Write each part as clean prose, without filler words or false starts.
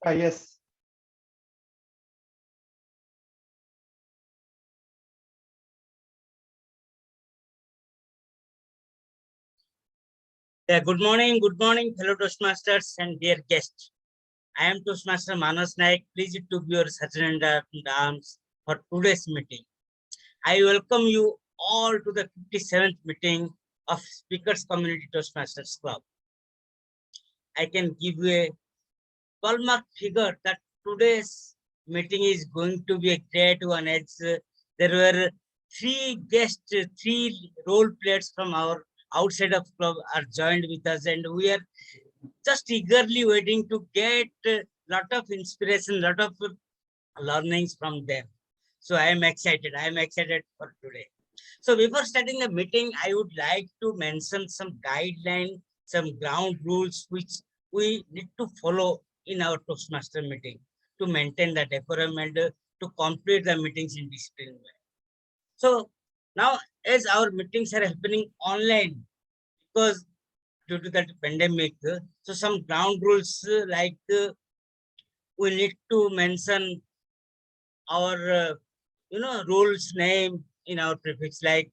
Yes. Yeah, good morning, fellow Toastmasters and dear guests. I am Toastmaster Manas Naik, pleased to be your Sachin and arms for today's meeting. I welcome you all to the 57th meeting of Speakers Community Toastmasters Club. I can give you a ballpark figure that today's meeting is going to be a great one, as there were three role players from our outside of club are joined with us, and we are just eagerly waiting to get a lot of inspiration, lot of learnings from them. So I am excited. I am excited for today. So before starting the meeting, I would like to mention some guidelines, some ground rules which we need to follow in our Toastmaster meeting to maintain that decorum and to complete the meetings in disciplined way. So now, as our meetings are happening online, because due to that pandemic, so some ground rules like we need to mention our rules name in our prefix, like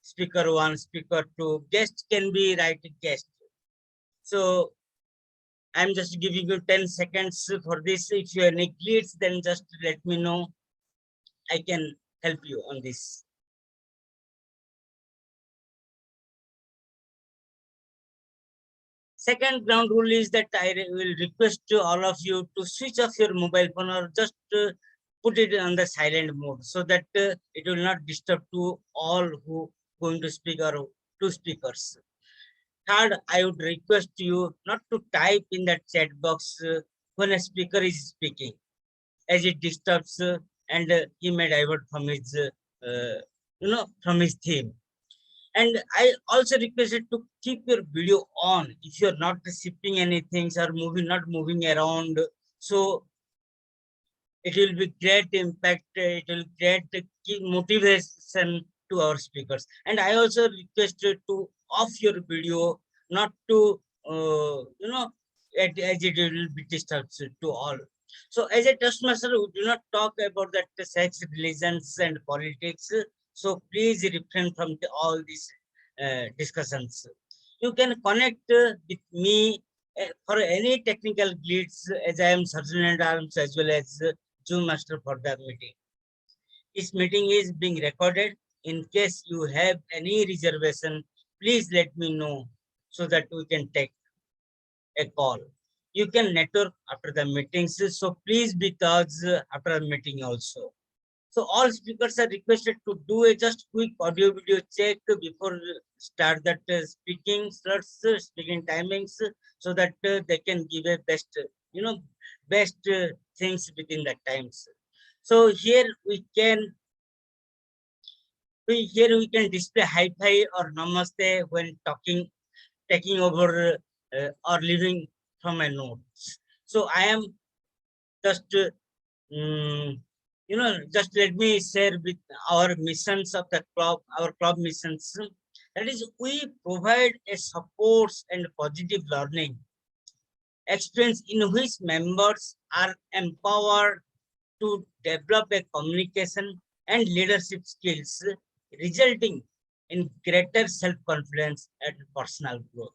speaker one, speaker two, guest can be right guest. So I'm just giving you 10 seconds for this. If you are neglect, then just let me know. I can help you on this. Second ground rule is that I will request to all of you to switch off your mobile phone or just put it on the silent mode so that it will not disturb to all who going to speak or two speakers. Third, I would request you not to type in that chat box when a speaker is speaking, as it disturbs and he may divert from his, from his theme. And I also requested to keep your video on if you're not sipping anything or not moving around. So it will be great impact. It will great motivation to our speakers. And I also requested to off your video, not to, as it will be disturbed to all. So as a Toastmaster, we do not talk about that sex, religions, and politics. So please refrain from all these discussions. You can connect with me for any technical glitch, as I am Surgeon and Arms as well as Zoom Master for the meeting. This meeting is being recorded. In case you have any reservation, please let me know so that we can take a call. You can network after the meetings, so please be thugs after the meeting also. So all speakers are requested to do a just quick audio video check before start that speaking slots, speaking timings, so that they can give a best, best things within that times. So here we can display hi-fi or namaste when talking, taking over or leaving from a notes. So I am just just let me share with our missions of the club, our club missions. That is, we provide a support and positive learning experience in which members are empowered to develop a communication and leadership skills, resulting in greater self-confidence and personal growth.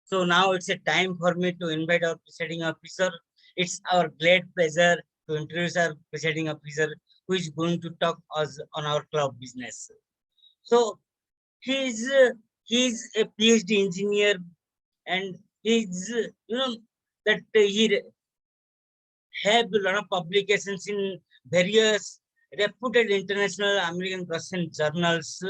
So now it's a time for me to invite our presiding officer. It's our great pleasure to introduce our presiding officer, who is going to talk us on our club business. So he's he's a PhD engineer, and he's that he have a lot of publications in various reputed international American Russian journals,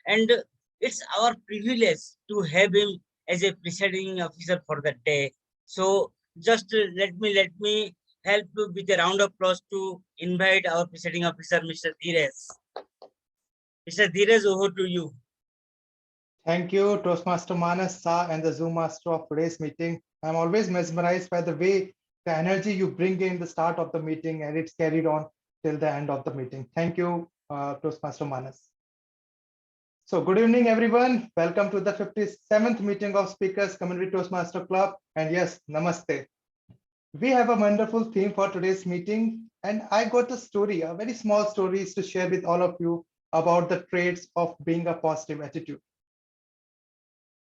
and it's our privilege to have him as a presiding officer for the day. So just let me help you with a round of applause to invite our presiding officer, Mr. Dheeraj. Mr. Dheeraj, over to you. Thank you, Toastmaster Manas Sa and the Zoom Master of today's meeting. I'm always mesmerized by the way the energy you bring in the start of the meeting and it's carried on till the end of the meeting. Thank you, Toastmaster Manas. So good evening, everyone. Welcome to the 57th meeting of Speakers Community Toastmaster Club. And yes, namaste. We have a wonderful theme for today's meeting, and I got a story, a very small story to share with all of you about the traits of being a positive attitude.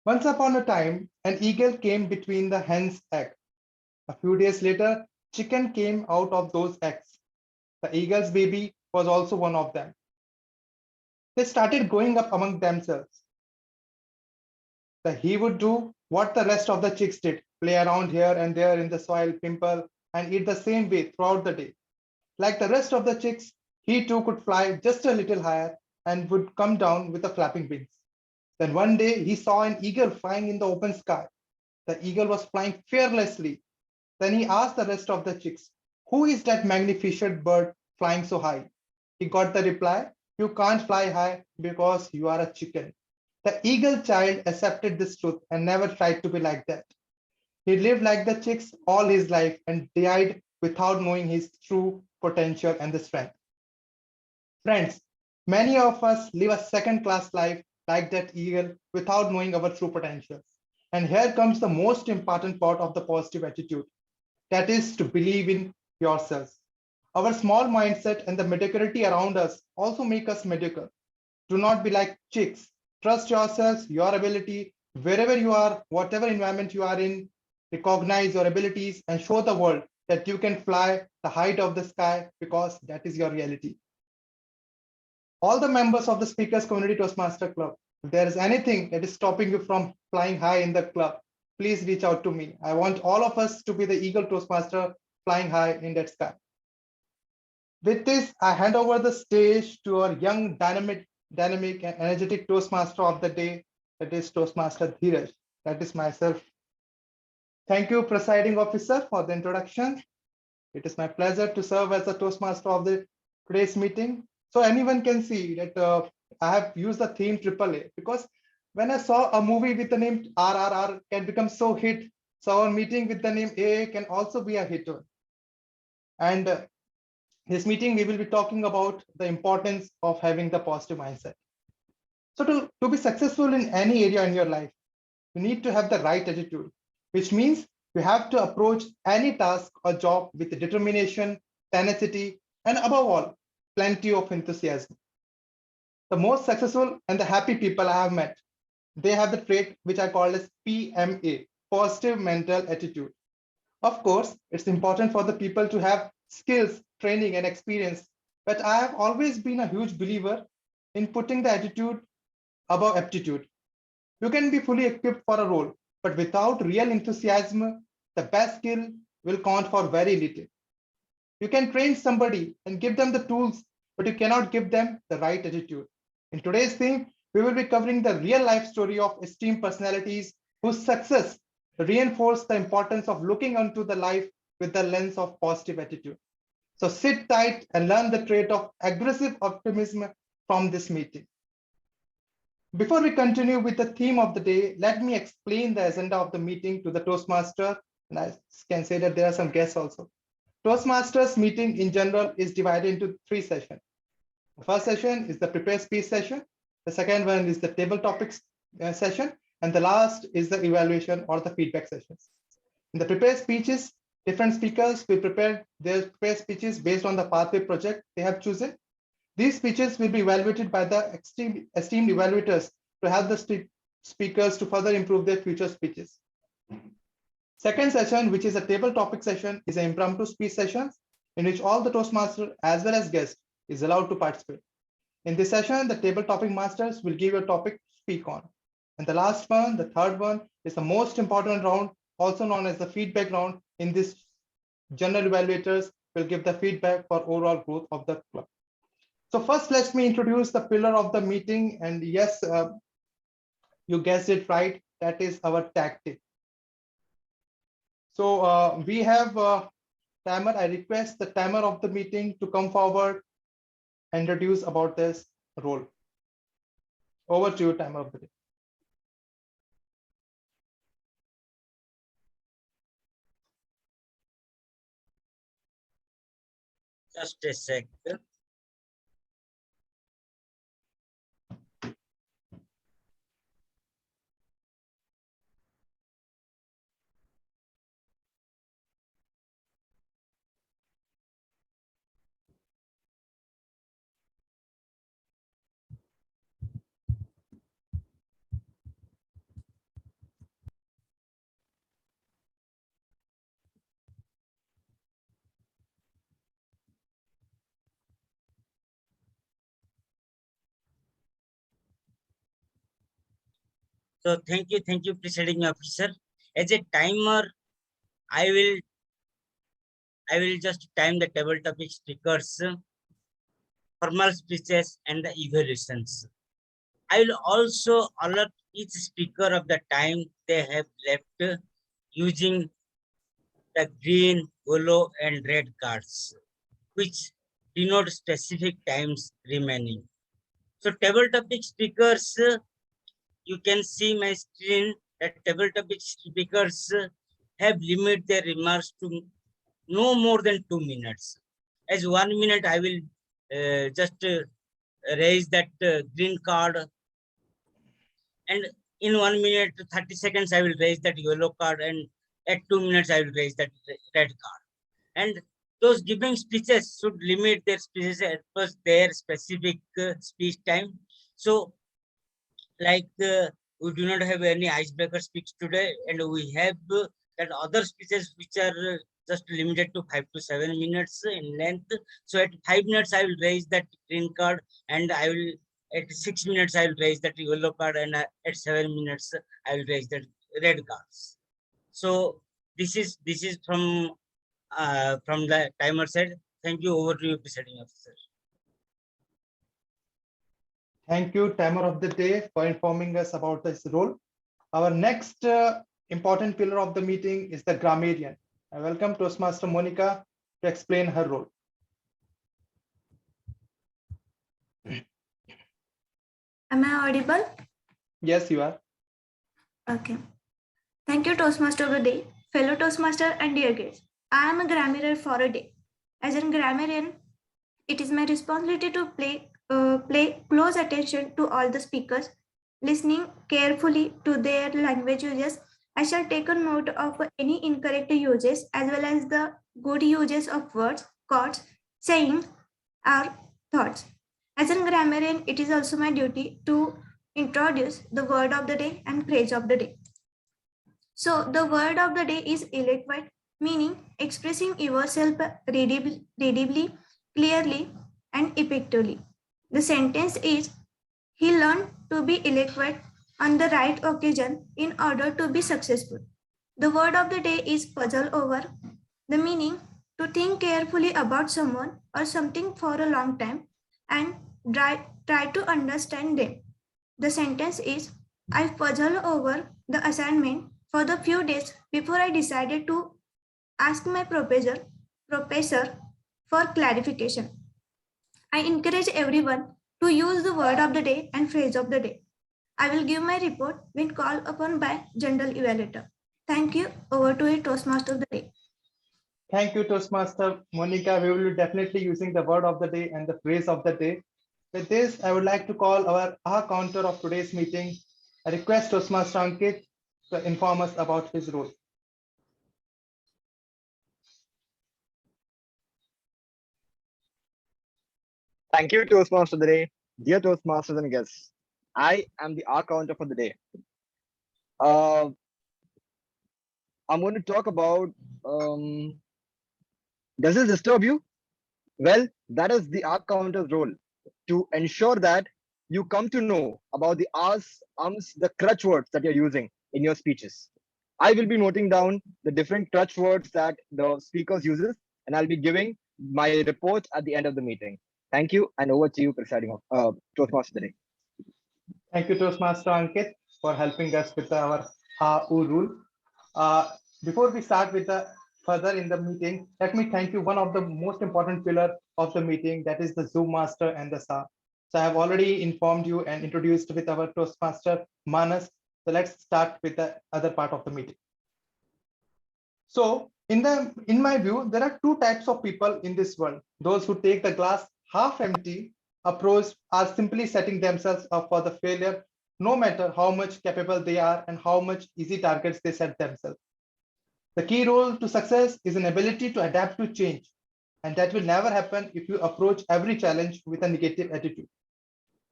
Once upon a time, an eagle came between the hen's egg. A few days later, chicken came out of those eggs. The eagle's baby was also one of them. They started growing up among themselves. That he would do what the rest of the chicks did, play around here and there in the soil, pimple, and eat the same way throughout the day. Like the rest of the chicks, he too could fly just a little higher and would come down with the flapping wings. Then one day he saw an eagle flying in the open sky. The eagle was flying fearlessly. Then he asked the rest of the chicks, "Who is that magnificent bird flying so high?" He got the reply, "You can't fly high because you are a chicken." The eagle child accepted this truth and never tried to be like that. He lived like the chicks all his life and died without knowing his true potential and the strength. Friends, many of us live a second class life like that eagle without knowing our true potentials. And here comes the most important part of the positive attitude, that is to believe in yourselves. Our small mindset and the mediocrity around us also make us mediocre. Do not be like chicks. Trust yourselves, your ability, wherever you are, whatever environment you are in, recognize your abilities and show the world that you can fly the height of the sky because that is your reality. All the members of the Speakers Community Toastmaster Club, if there is anything that is stopping you from flying high in the club, please reach out to me. I want all of us to be the Eagle Toastmaster flying high in that sky. With this, I hand over the stage to our young, dynamic and energetic Toastmaster of the day, that is Toastmaster Dheeraj. That is myself. Thank you, Presiding Officer, for the introduction. It is my pleasure to serve as the Toastmaster of the today's meeting. So anyone can see that I have used the theme AAA because when I saw a movie with the name RRR can become so hit, so our meeting with the name AA can also be a hit. And this meeting, we will be talking about the importance of having the positive mindset. So to be successful in any area in your life, you need to have the right attitude, which means you have to approach any task or job with determination, tenacity, and above all, plenty of enthusiasm. The most successful and the happy people I have met, they have the trait which I call as PMA, positive mental attitude. Of course, it's important for the people to have skills, training, and experience, but I have always been a huge believer in putting the attitude above aptitude. You can be fully equipped for a role, but without real enthusiasm, the best skill will count for very little. You can train somebody and give them the tools, but you cannot give them the right attitude. In today's theme, we will be covering the real life story of esteemed personalities whose success reinforced the importance of looking onto the life with the lens of positive attitude. So sit tight and learn the trait of aggressive optimism from this meeting. Before we continue with the theme of the day, let me explain the agenda of the meeting to the Toastmaster. And I can say that there are some guests also. Toastmasters meeting in general is divided into three sessions. The first session is the prepare speech session. The second one is the table topics session. And the last is the evaluation or the feedback sessions. In the prepare speeches, different speakers will prepare their prepare speeches based on the pathway project they have chosen. These speeches will be evaluated by the esteemed evaluators to help the speakers to further improve their future speeches. Second session, which is a table topic session, is an impromptu speech session in which all the Toastmasters as well as guests is allowed to participate. In this session, the table topic masters will give you a topic to speak on. And the last one, the third one, is the most important round, also known as the feedback round. In this, general evaluators will give the feedback for overall growth of the club. So first, let me introduce the pillar of the meeting. And yes, you guessed it right. That is our tactic. So we have timer. I request the timer of the meeting to come forward and introduce about this role. Over to you, timer of the day. Just a sec. So thank you, presiding officer. As a timer, I will just time the table topic speakers, formal speeches, and the evaluations. I will also alert each speaker of the time they have left using the green, yellow, and red cards, which denote specific times remaining. So table topic speakers, you can see my screen that table topic speakers have limited their remarks to no more than 2 minutes. As 1 minute, I will just raise that green card, and in 1 minute 30 seconds I will raise that yellow card, and at 2 minutes I will raise that red card. And those giving speeches should limit their speeches at first their specific speech time. So like we do not have any icebreaker speech today, and we have that other speeches which are just limited to 5 to 7 minutes in length. So at 5 minutes I will raise that green card, and I will at 6 minutes I will raise that yellow card, and at 7 minutes I will raise that red cards. So this is from the timer side. Thank you. Over to you, presiding officer. Thank you, timer of the day, for informing us about this role. Our next important pillar of the meeting is the grammarian. I welcome Toastmaster Monica to explain her role. Am I audible? Yes, you are. Okay. Thank you, Toastmaster of the day, fellow Toastmaster and dear guests. I am a grammarian for a day. As a grammarian, it is my responsibility to pay close attention to all the speakers, listening carefully to their language uses. I shall take a note of any incorrect uses as well as the good uses of words, chords, saying, or thoughts. As a grammarian, it is also my duty to introduce the word of the day and phrase of the day. So the word of the day is eloquent, meaning expressing yourself readably, clearly, and effectively. The sentence is, he learned to be eloquent on the right occasion in order to be successful. The word of the day is puzzle over, the meaning to think carefully about someone or something for a long time and try to understand them. The sentence is, I puzzled over the assignment for the few days before I decided to ask my professor for clarification. I encourage everyone to use the word of the day and phrase of the day. I will give my report when called upon by General Evaluator. Thank you. Over to you, Toastmaster of the day. Thank you, Toastmaster Monica. We will be definitely using the word of the day and the phrase of the day. With this, I would like to call our counter of today's meeting. I request Toastmaster Ankit to inform us about his role. Thank you, Toastmaster of the day. Dear Toastmasters and guests, I am the R counter for the day. I'm going to talk about, does this disturb you? Well, that is the R counter's role, to ensure that you come to know about the R's, the crutch words that you're using in your speeches. I will be noting down the different crutch words that the speakers uses, and I'll be giving my report at the end of the meeting. Thank you, and over to you, presiding Toastmaster today. Thank you, Toastmaster Ankit, for helping us with our rule. Before we start with the further in the meeting, let me thank you one of the most important pillar of the meeting, that is the Zoom Master and the SA. So I have already informed you and introduced with our Toastmaster Manas. So let's start with the other part of the meeting. So in my view, there are two types of people in this world. Those who take the glass half empty approach are simply setting themselves up for the failure, no matter how much capable they are and how much easy targets they set themselves. The key role to success is an ability to adapt to change, and that will never happen if you approach every challenge with a negative attitude.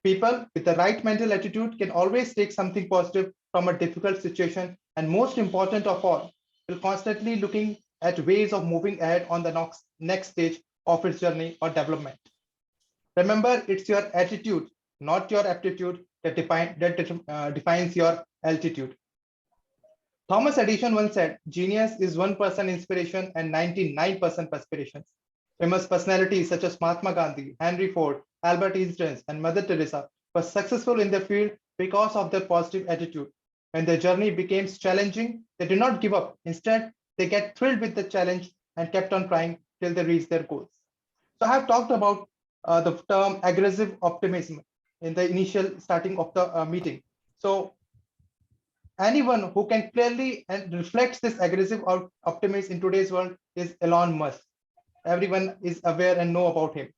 People with the right mental attitude can always take something positive from a difficult situation, and most important of all, will constantly looking at ways of moving ahead on the next stage of its journey or development. Remember, it's your attitude, not your aptitude, that defines your altitude. Thomas Edison once said, genius is 1% inspiration and 99% perspiration. Famous personalities such as Mahatma Gandhi, Henry Ford, Albert Einstein, and Mother Teresa were successful in their field because of their positive attitude. When their journey became challenging, they did not give up. Instead, they get thrilled with the challenge and kept on trying till they reached their goals. So I have talked about the term aggressive optimism in the initial starting of the meeting. So anyone who can clearly and reflects this aggressive optimism in today's world is Elon Musk. Everyone is aware and know about him.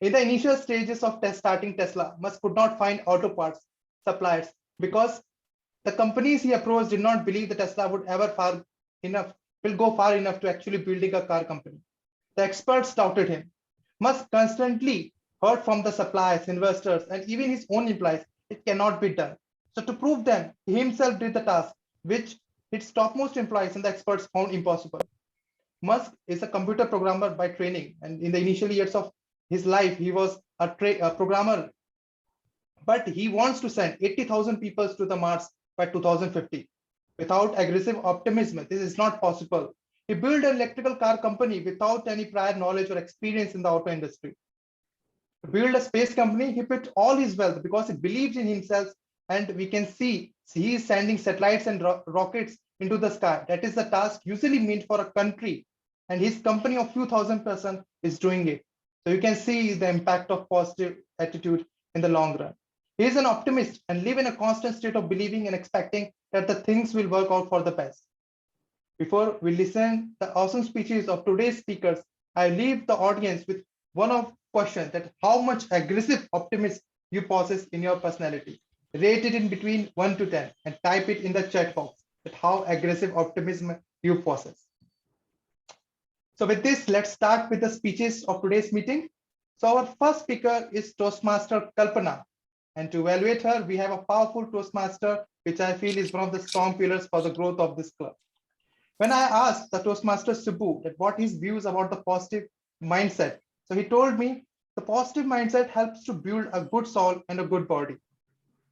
In the initial stages of starting Tesla, Musk could not find auto parts suppliers because the companies he approached did not believe that Tesla would will go far enough to actually building a car company. The experts doubted him. Musk constantly heard from the suppliers, investors, and even his own employees, it cannot be done. So to prove them, he himself did the task, which his topmost employees and the experts found impossible. Musk is a computer programmer by training, and in the initial years of his life, he was a programmer. But he wants to send 80,000 people to the Mars by 2050. Without aggressive optimism, this is not possible. He built an electrical car company without any prior knowledge or experience in the auto industry. To build a space company, he put all his wealth because he believed in himself, and we can see he is sending satellites and rockets into the sky. That is the task usually meant for a country, and his company of few thousand person is doing it. So you can see the impact of positive attitude in the long run. He is an optimist and live in a constant state of believing and expecting that the things will work out for the best. Before we listen the awesome speeches of today's speakers, I leave the audience with one of question that how much aggressive optimism you possess in your personality. Rate it in between 1 to 10 and type it in the chat box that how aggressive optimism you possess. So with this, let's start with the speeches of today's meeting. So our first speaker is Toastmaster Kalpana. And to evaluate her, we have a powerful Toastmaster, which I feel is one of the strong pillars for the growth of this club. When I asked the Toastmaster Subbu that what his views about the positive mindset, so he told me the positive mindset helps to build a good soul and a good body.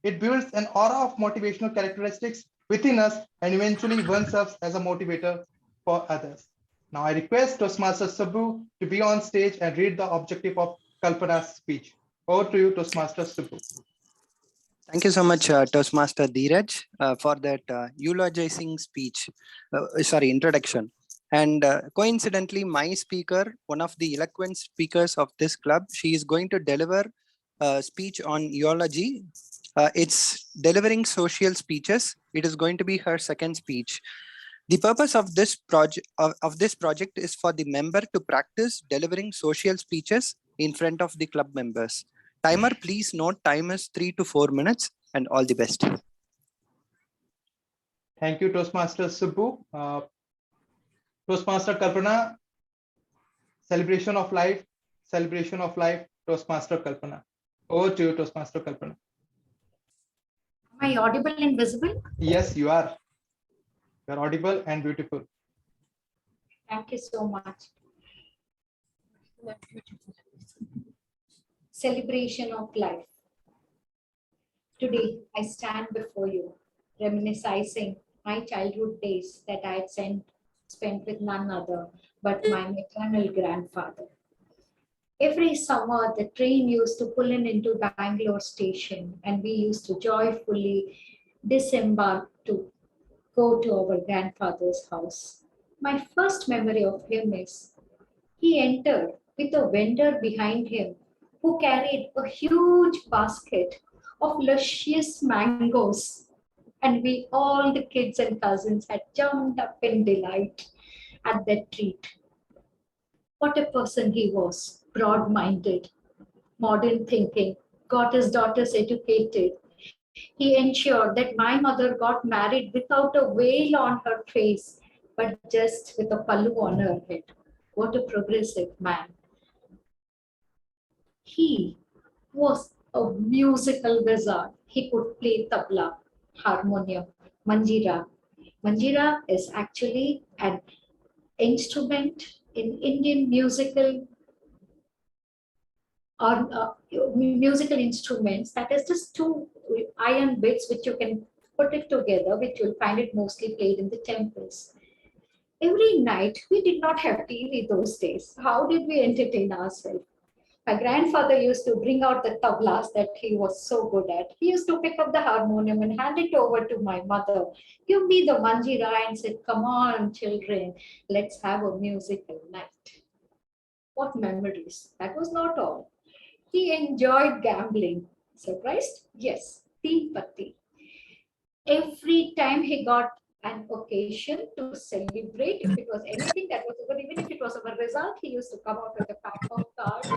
It builds an aura of motivational characteristics within us and eventually one serves as a motivator for others. Now I request Toastmaster Subbu to be on stage and read the objective of Kalpana's speech. Over to you, Toastmaster Subbu. Thank you so much, Toastmaster Dheeraj, for that eulogizing speech, introduction. And coincidentally, my speaker, one of the eloquent speakers of this club, she is going to deliver a speech on eulogy. It's delivering social speeches. It is going to be her second speech. The purpose of this project is for the member to practice delivering social speeches in front of the club members. Timer, please note time is 3 to 4 minutes, and all the best. Thank you, Toastmaster Subbu. Toastmaster Kalpana, celebration of life, Toastmaster Kalpana. Over to you, Toastmaster Kalpana. Am I audible and visible? Yes, you are. You are audible and beautiful. Thank you so much. Celebration of life. Today, I stand before you, reminiscing my childhood days that I had spent with none other but my maternal grandfather. Every summer, the train used to pull in into Bangalore station, and we used to joyfully disembark to go to our grandfather's house. My first memory of him is he entered with a vendor behind him who carried a huge basket of luscious mangoes. And we, all the kids and cousins, had jumped up in delight at that treat. What a person he was, broad-minded, modern thinking, got his daughters educated. He ensured that my mother got married without a veil on her face, but just with a pallu on her head. What a progressive man. He was a musical wizard. He could play tabla, harmonium, manjira. Manjira is actually an instrument in Indian musical or musical instruments that is just two iron bits which you can put it together, which you'll find it mostly played in the temples. Every night, we did not have TV those days. How did we entertain ourselves? My grandfather used to bring out the tablas that he was so good at. He used to pick up the harmonium and hand it over to my mother, give me the manjira and said, "Come on, children, let's have a musical night." What memories. That was not all. He enjoyed gambling. Surprised? Yes, teen patti. Every time he got an occasion to celebrate, if it was anything that was good, even if it was a result, he used to come out with a pack of cards.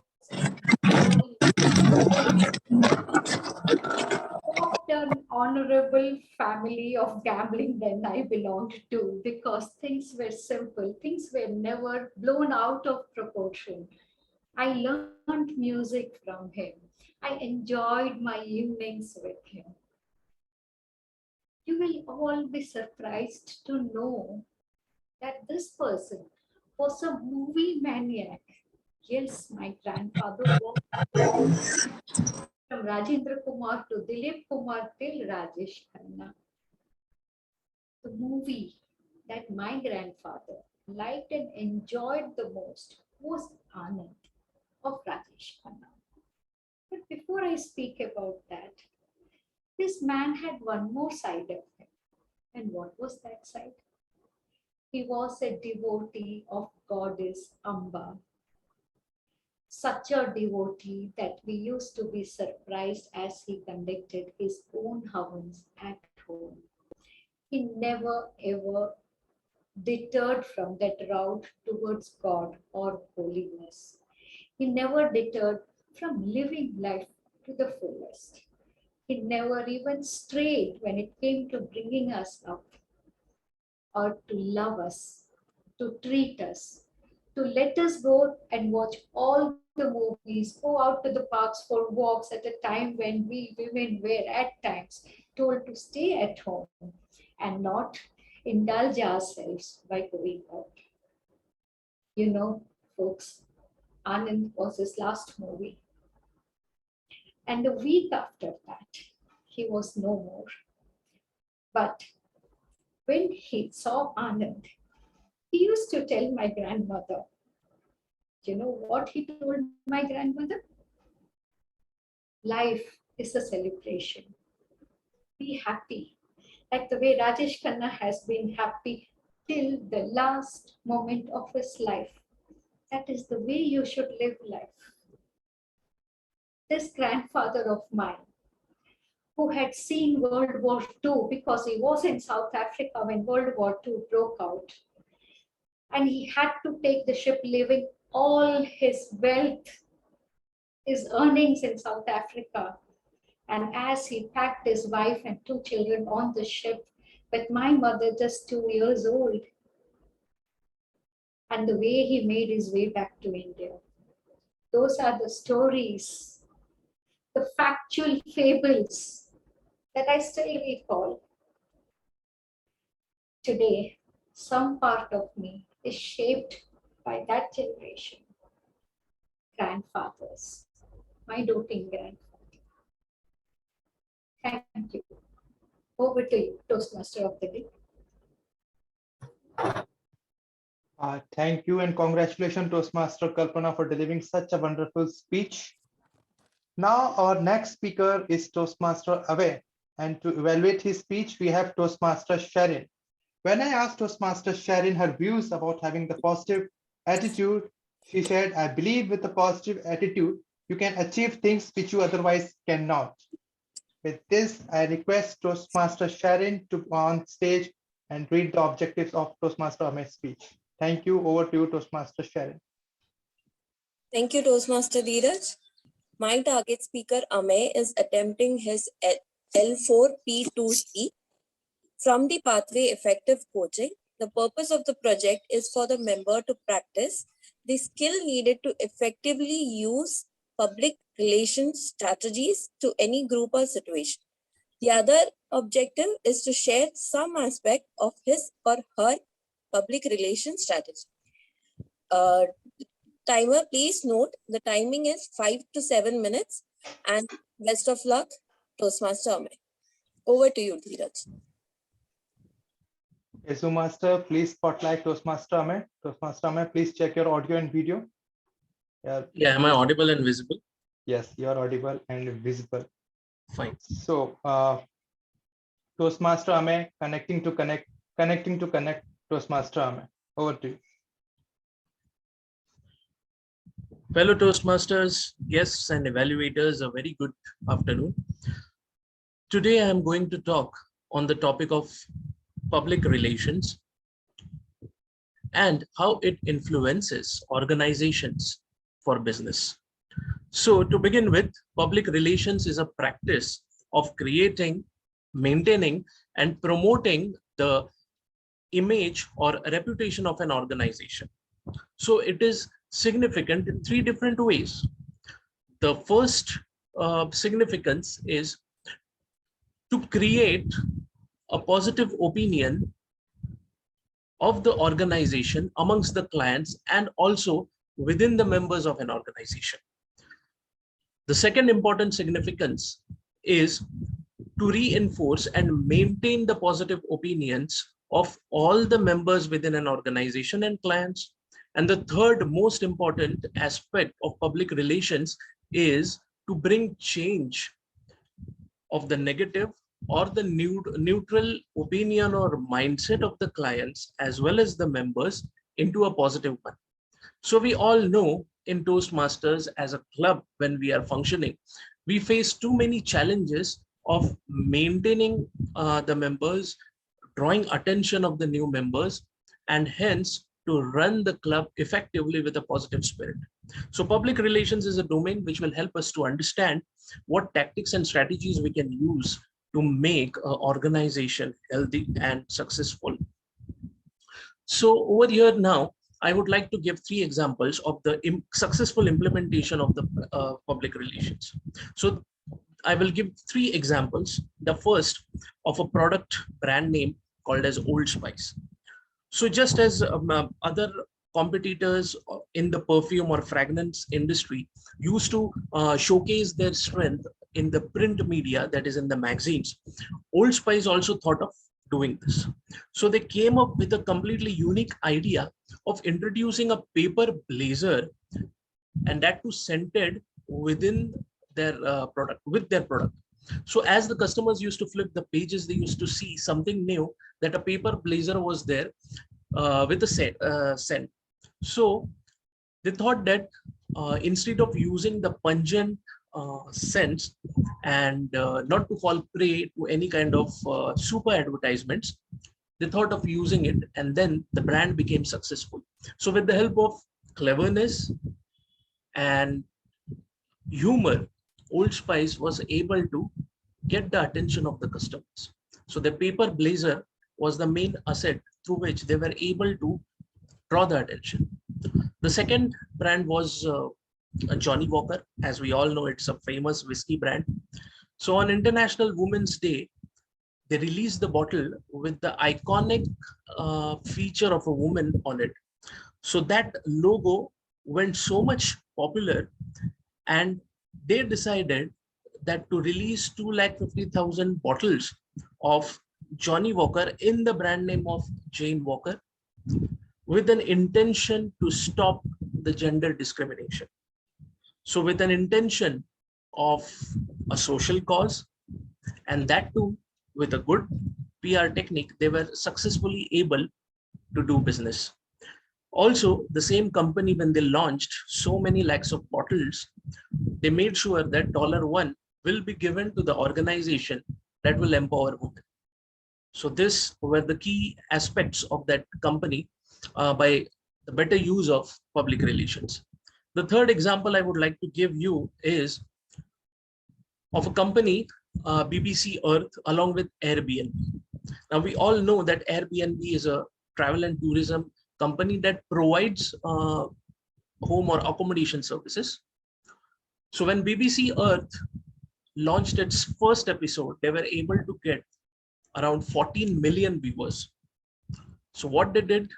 What an honorable family of gambling then I belonged to, because things were simple, things were never blown out of proportion. I learned music from him. I enjoyed my evenings with him. You will all be surprised to know that this person was a movie maniac. Yes, my grandfather was. From Rajendra Kumar to Dilip Kumar till Rajesh Khanna. The movie that my grandfather liked and enjoyed the most was Anand of Rajesh Khanna. But before I speak about that, this man had one more side of him. And what was that side? He was a devotee of goddess Amba. Such a devotee that we used to be surprised as he conducted his own havans at home. He never ever deterred from that route towards God or holiness. He never deterred from living life to the fullest. He never even strayed when it came to bringing us up or to love us, to treat us, to let us go and watch all the movies, go out to the parks for walks at a time when we women were at times told to stay at home and not indulge ourselves by going out. You know, folks, Anand was his last movie. And a week after that, he was no more. But when he saw Anand, he used to tell my grandmother, you know what he told my grandmother? Life is a celebration. Be happy. Like the way Rajesh Khanna has been happy till the last moment of his life. That is the way you should live life. This grandfather of mine, who had seen World War II because he was in South Africa when World War II broke out, and he had to take the ship, leaving all his wealth, his earnings in South Africa. And as he packed his wife and 2 children on the ship, with my mother just 2 years old, and the way he made his way back to India. Those are the stories, the factual fables that I still recall. Today, some part of me is shaped by that generation. Grandfathers, my doting grandfather. Thank you. Over to you, Toastmaster of the Day. Thank you and congratulations, Toastmaster Kalpana, for delivering such a wonderful speech. Now, our next speaker is Toastmaster Abhay, and to evaluate his speech, we have Toastmaster Sharon. When I asked Toastmaster Sharon her views about having the positive attitude, she said, "I believe with the positive attitude, you can achieve things which you otherwise cannot." With this, I request Toastmaster Sharon to go on stage and read the objectives of Toastmaster Abhay's speech. Thank you. Over to you, Toastmaster Sharon. Thank you, Toastmaster Dheeraj. My target speaker, Amey, is attempting his L4P2C from the Pathway Effective Coaching. The purpose of the project is for the member to practice the skill needed to effectively use public relations strategies to any group or situation. The other objective is to share some aspect of his or her public relations strategy. Timer, please note the timing is 5 to 7 minutes, and best of luck, Toastmaster Amey. Over to you, Dheeraj. Okay, Zoom Master, please spotlight Toastmaster Ame. Toastmaster Ame, please check your audio and video. Yeah, am I audible and visible? Yes, you are audible and visible. Fine. So, Toastmaster Ame, connecting to connect, Toastmaster Ame. Over to you. Fellow Toastmasters, guests and evaluators, a very good afternoon. Today I am going to talk on the topic of public relations and how it influences organizations for business. So to begin with, public relations is a practice of creating, maintaining, and promoting the image or reputation of an organization. So it is significant in three different ways. The first significance is to create a positive opinion of the organization amongst the clients and also within the members of an organization. The second important significance is to reinforce and maintain the positive opinions of all the members within an organization and clients. And the third most important aspect of public relations is to bring change of the negative or the neutral opinion or mindset of the clients as well as the members into a positive one. So we all know in Toastmasters as a club, when we are functioning, we face too many challenges of maintaining the members, drawing attention of the new members, and hence to run the club effectively with a positive spirit. So public relations is a domain which will help us to understand what tactics and strategies we can use to make an organization healthy and successful. So over here now, I would like to give three examples of the successful implementation of the public relations. So I will give three examples. The first of a product brand name called as Old Spice. So just as other competitors in the perfume or fragrance industry used to showcase their strength in the print media, that is in the magazines, Old Spice also thought of doing this. So they came up with a completely unique idea of introducing a paper blazer, and that too scented within their product, with their product. So as the customers used to flip the pages, they used to see something new, that a paper blazer was there with a scent. So they thought that instead of using the pungent scents and not to fall prey to any kind of super advertisements, they thought of using it, and then the brand became successful. So with the help of cleverness and humor, Old Spice was able to get the attention of the customers. So the paper blazer was the main asset through which they were able to draw the attention. The second brand was Johnny Walker. As we all know, it's a famous whiskey brand. So on International Women's Day, they released the bottle with the iconic feature of a woman on it. So that logo went so much popular, and they decided that to release 250,000 bottles of Johnny Walker in the brand name of Jane Walker, with an intention to stop the gender discrimination. So with an intention of a social cause, and that too with a good PR technique, they were successfully able to do business. Also, the same company, when they launched so many lakhs of bottles, they made sure that $1 will be given to the organization that will empower women. So this were the key aspects of that company by the better use of public relations. The third example I would like to give you is of a company, BBC Earth, along with Airbnb. Now we all know that Airbnb is a travel and tourism company that provides home or accommodation services. So when BBC Earth launched its first episode, they were able to get around 14 million viewers. So what they did,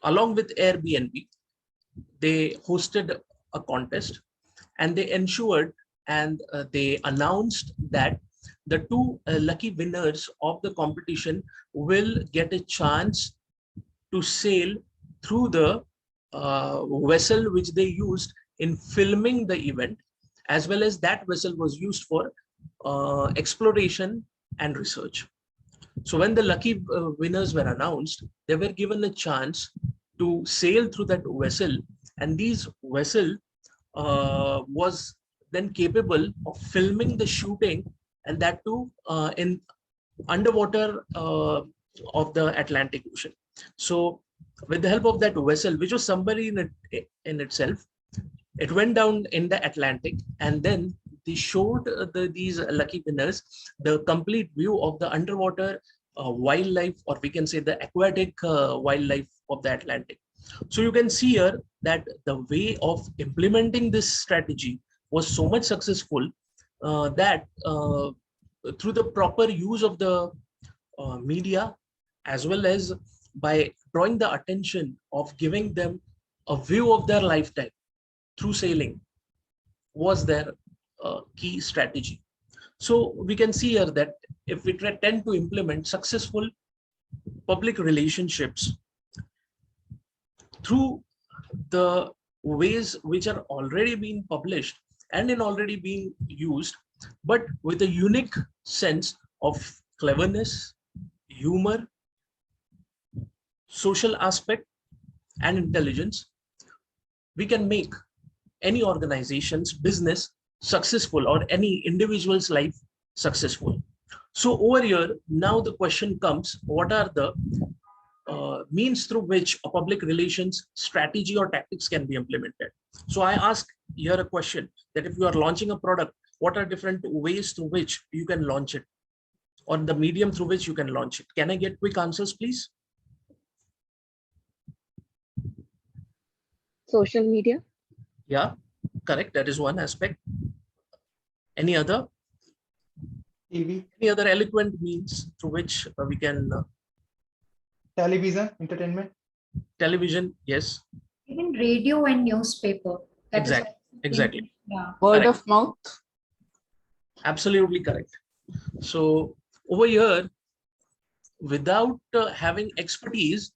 along with Airbnb, they hosted a contest, and they ensured and they announced that the two lucky winners of the competition will get a chance to sail through the vessel which they used in filming the event, as well as that vessel was used for exploration and research. So when the lucky winners were announced, they were given a chance to sail through that vessel, and these vessel was then capable of filming the shooting, and that too in underwater of the Atlantic Ocean. So with the help of that vessel, which was submarine in itself, it went down in the Atlantic, and then they showed these lucky winners the complete view of the underwater wildlife, or we can say the aquatic wildlife of the Atlantic. So you can see here that the way of implementing this strategy was so much successful that through the proper use of the media, as well as by drawing the attention of giving them a view of their lifetime through sailing, was their key strategy. So we can see here that if we tend to implement successful public relationships through the ways which are already being published and in already being used, but with a unique sense of cleverness, humor, social aspect, and intelligence, we can make any organization's business successful or any individual's life successful. So over here, now the question comes, what are the means through which a public relations strategy or tactics can be implemented? So I ask here a question that if you are launching a product, what are different ways through which you can launch it, or the medium through which you can launch it? Can I get quick answers, please? Social media. Yeah, correct. That is one aspect. Any other? TV. Any other eloquent means through which we can? Television, entertainment. Television, yes. Even radio and newspaper. That is Exactly. Exactly. Yeah. Word Correct. of mouth. Absolutely correct. So over here, without having expertise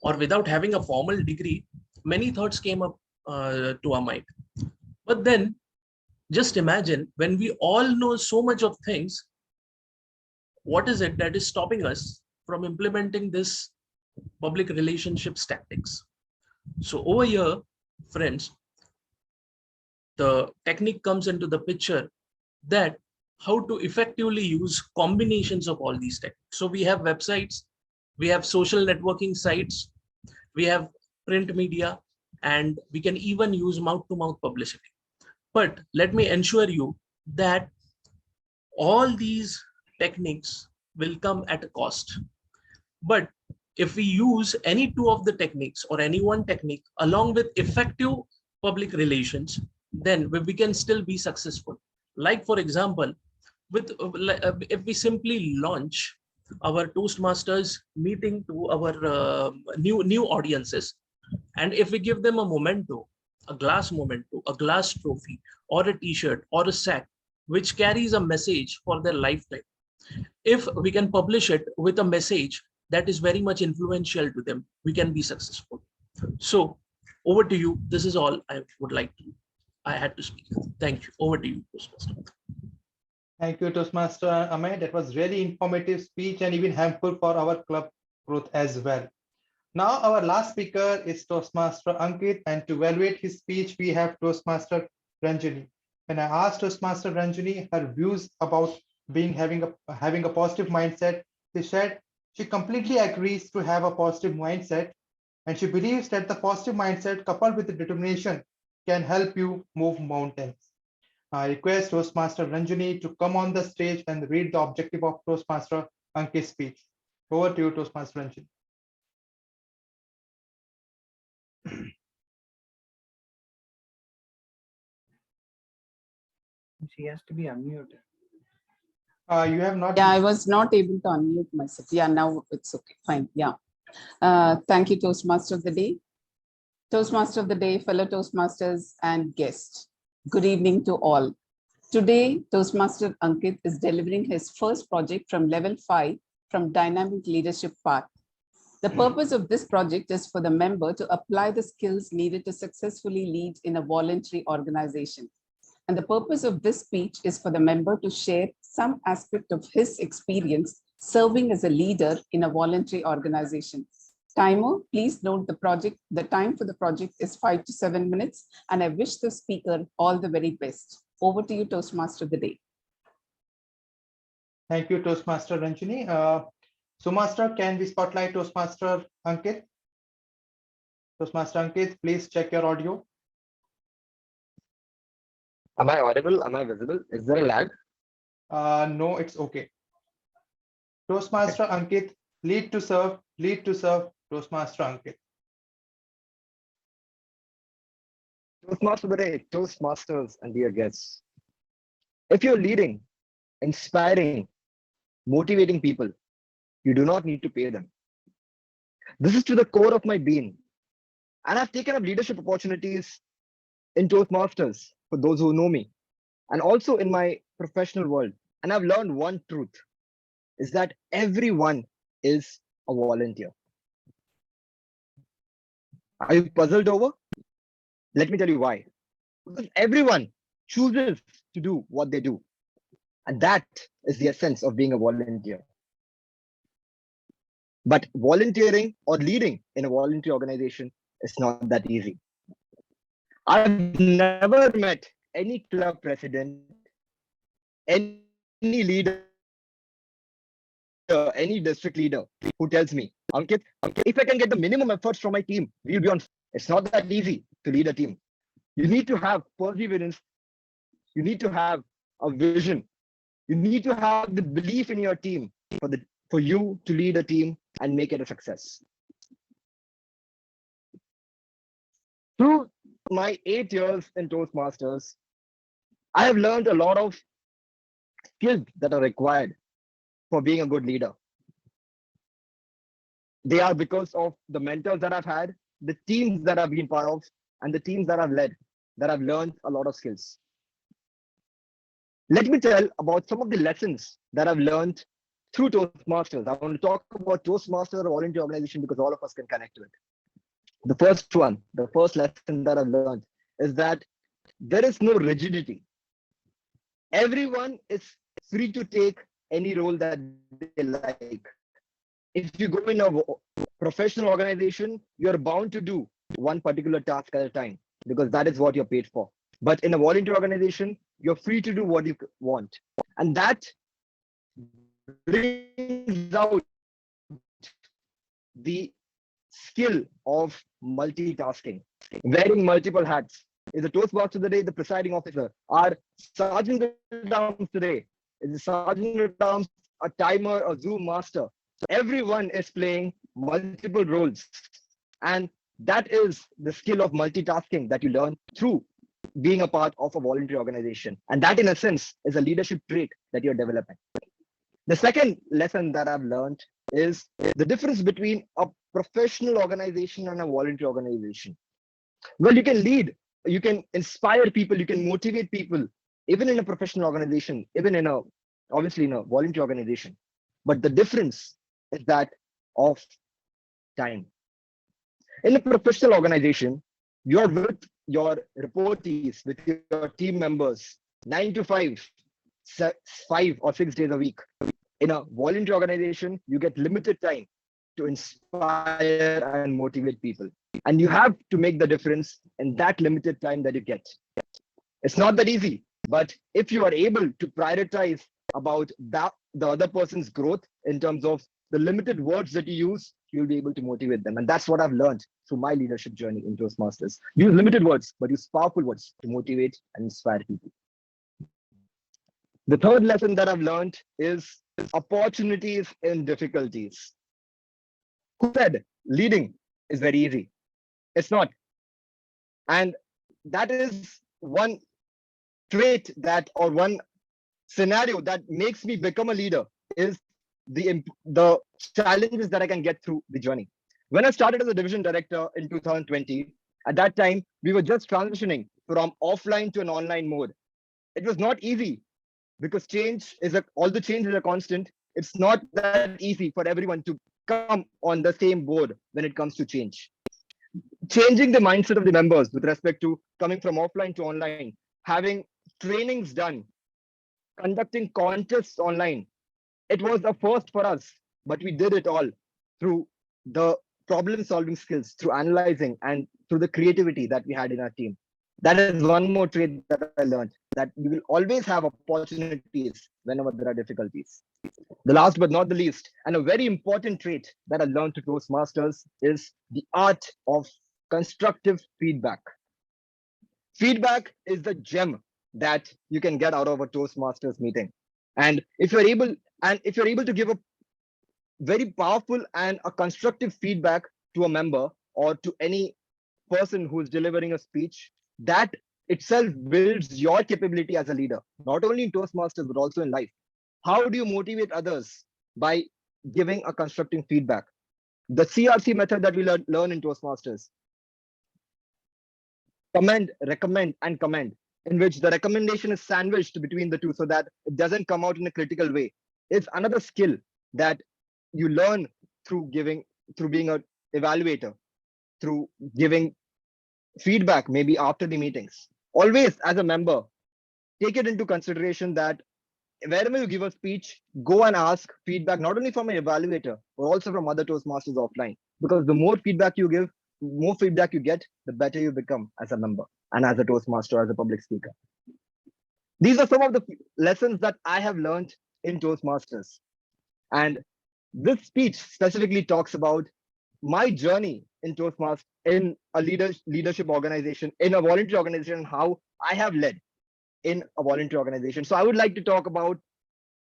or without having a formal degree, many thoughts came up to our mind. But then just imagine, when we all know so much of things, what is it that is stopping us from implementing this public relationships tactics? So over here, friends, the technique comes into the picture, that how to effectively use combinations of all these techniques. So we have websites, we have social networking sites, we have print media, and we can even use mouth-to-mouth publicity. But let me ensure you that all these techniques will come at a cost. But if we use any two of the techniques or any one technique along with effective public relations, then we can still be successful. Like, for example, if we simply launch our Toastmasters meeting to our new audiences, and if we give them a memento, a glass memento, a glass trophy, or a t-shirt or a sack which carries a message for their lifetime, if we can publish it with a message that is very much influential to them, we can be successful. So over to you. This is all I had to speak. Thank you. Over to you, Toastmaster. Thank you, Toastmaster Amay. That was really informative speech and even helpful for our club growth as well. Now our last speaker is Toastmaster Ankit, and to evaluate his speech, we have Toastmaster Ranjani. When I asked Toastmaster Ranjani her views about having a positive mindset, she said she completely agrees to have a positive mindset, and she believes that the positive mindset coupled with the determination can help you move mountains. I request Toastmaster Ranjani to come on the stage and read the objective of Toastmaster Ankit's speech. Over to you, Toastmaster Ranjani. She has to be unmuted. You have not. Yeah, I was not able to unmute myself. Yeah, now it's okay. Fine. Yeah. Thank you, Toastmaster of the Day. Toastmaster of the Day, fellow Toastmasters and guests. Good evening to all. Today, Toastmaster Ankit is delivering his first project from level 5 from Dynamic Leadership Path. The purpose of this project is for the member to apply the skills needed to successfully lead in a voluntary organization. And the purpose of this speech is for the member to share some aspect of his experience serving as a leader in a voluntary organization. Timer, please note the time for the project is 5 to 7 minutes, and I wish the speaker all the very best. Over to you, Toastmaster of the day. Thank you, Toastmaster Ranjini. Master, can we spotlight Toastmaster Ankit? Toastmaster Ankit, please check your audio. Am I audible? Am I visible? Is there a lag? No, it's okay. Toastmaster Ankit, lead to serve, Toastmaster Ankit. Toastmaster of the day, Toastmasters and dear guests. If you're leading, inspiring, motivating people, you do not need to pay them. This is to the core of my being. And I've taken up leadership opportunities in Toastmasters, for those who know me, and also in my professional world. And I've learned one truth, is that everyone is a volunteer. Are you puzzled over? Let me tell you why. Because everyone chooses to do what they do. And that is the essence of being a volunteer. But volunteering or leading in a voluntary organization is not that easy. I've never met any club president, any leader, any district leader who tells me, Ankit, if I can get the minimum efforts from my team, we'll be on. It's not that easy to lead a team. You need to have perseverance. You need to have a vision. You need to have the belief in your team for you to lead a team and make it a success. Through my 8 years in Toastmasters, I have learned a lot of skills that are required for being a good leader. They are because of the mentors that I've had, the teams that I've been part of, and the teams that I've led, that I've learned a lot of skills. Let me tell about some of the lessons that I've learned through Toastmasters. I want to talk about Toastmasters, a voluntary organization, because all of us can connect to it. The first lesson that I've learned is that there is no rigidity. Everyone is free to take any role that they like. If you go in a professional organization, you're bound to do one particular task at a time because that is what you're paid for. But in a voluntary organization, you're free to do what you want. And that brings out the skill of multitasking, wearing multiple hats. Is the Toastmaster of the day the presiding officer? Our Sergeant at Arms today is the Sergeant at Arms, a timer, a Zoom master. So everyone is playing multiple roles. And that is the skill of multitasking that you learn through being a part of a voluntary organization. And that, in a sense, is a leadership trait that you're developing. The second lesson that I've learned is the difference between a professional organization and a voluntary organization. Well, you can lead, you can inspire people, you can motivate people, even in a professional organization, even in obviously in a voluntary organization. But the difference is that of time. In a professional organization, you're with your reportees, with your team members, 9 to 5, 5 or 6 days a week. In a voluntary organization, you get limited time to inspire and motivate people. And you have to make the difference in that limited time that you get. It's not that easy, but if you are able to prioritize about that, the other person's growth in terms of the limited words that you use, you'll be able to motivate them. And that's what I've learned through my leadership journey in Toastmasters. Use limited words, but use powerful words to motivate and inspire people. The third lesson that I've learned is opportunities in difficulties. Who said leading is very easy? It's not. And that is one trait that, or one scenario that makes me become a leader, is the challenges that I can get through the journey. When I started as a division director in 2020, at that time, we were just transitioning from offline to an online mode. It was not easy because all the change is a constant. It's not that easy for everyone to come on the same board when it comes to change. Changing the mindset of the members with respect to coming from offline to online, having trainings done, conducting contests online. It was a first for us, but we did it all through the problem solving skills, through analyzing, and through the creativity that we had in our team. That is one more trait that I learned, that you will always have opportunities whenever there are difficulties. The last but not the least, and a very important trait that I learned to Toastmasters, is the art of constructive feedback. Feedback is the gem that you can get out of a Toastmasters meeting. And if you're able to give a very powerful and a constructive feedback to a member or to any person who is delivering a speech, that itself builds your capability as a leader, not only in Toastmasters, but also in life. How do you motivate others? By giving a constructive feedback. The CRC method that we learn in Toastmasters: commend, recommend, and commend, in which the recommendation is sandwiched between the two so that it doesn't come out in a critical way. It's another skill that you learn through being an evaluator, through giving feedback, maybe after the meetings. Always, as a member, take it into consideration that wherever you give a speech, go and ask feedback, not only from an evaluator, but also from other Toastmasters offline. Because the more feedback you give, more feedback you get, the better you become as a member and as a Toastmaster, as a public speaker. These are some of the lessons that I have learned in Toastmasters. And this speech specifically talks about my journey in Toastmasters, in a leadership organization, in a voluntary organization, how I have led in a voluntary organization. So I would like to talk about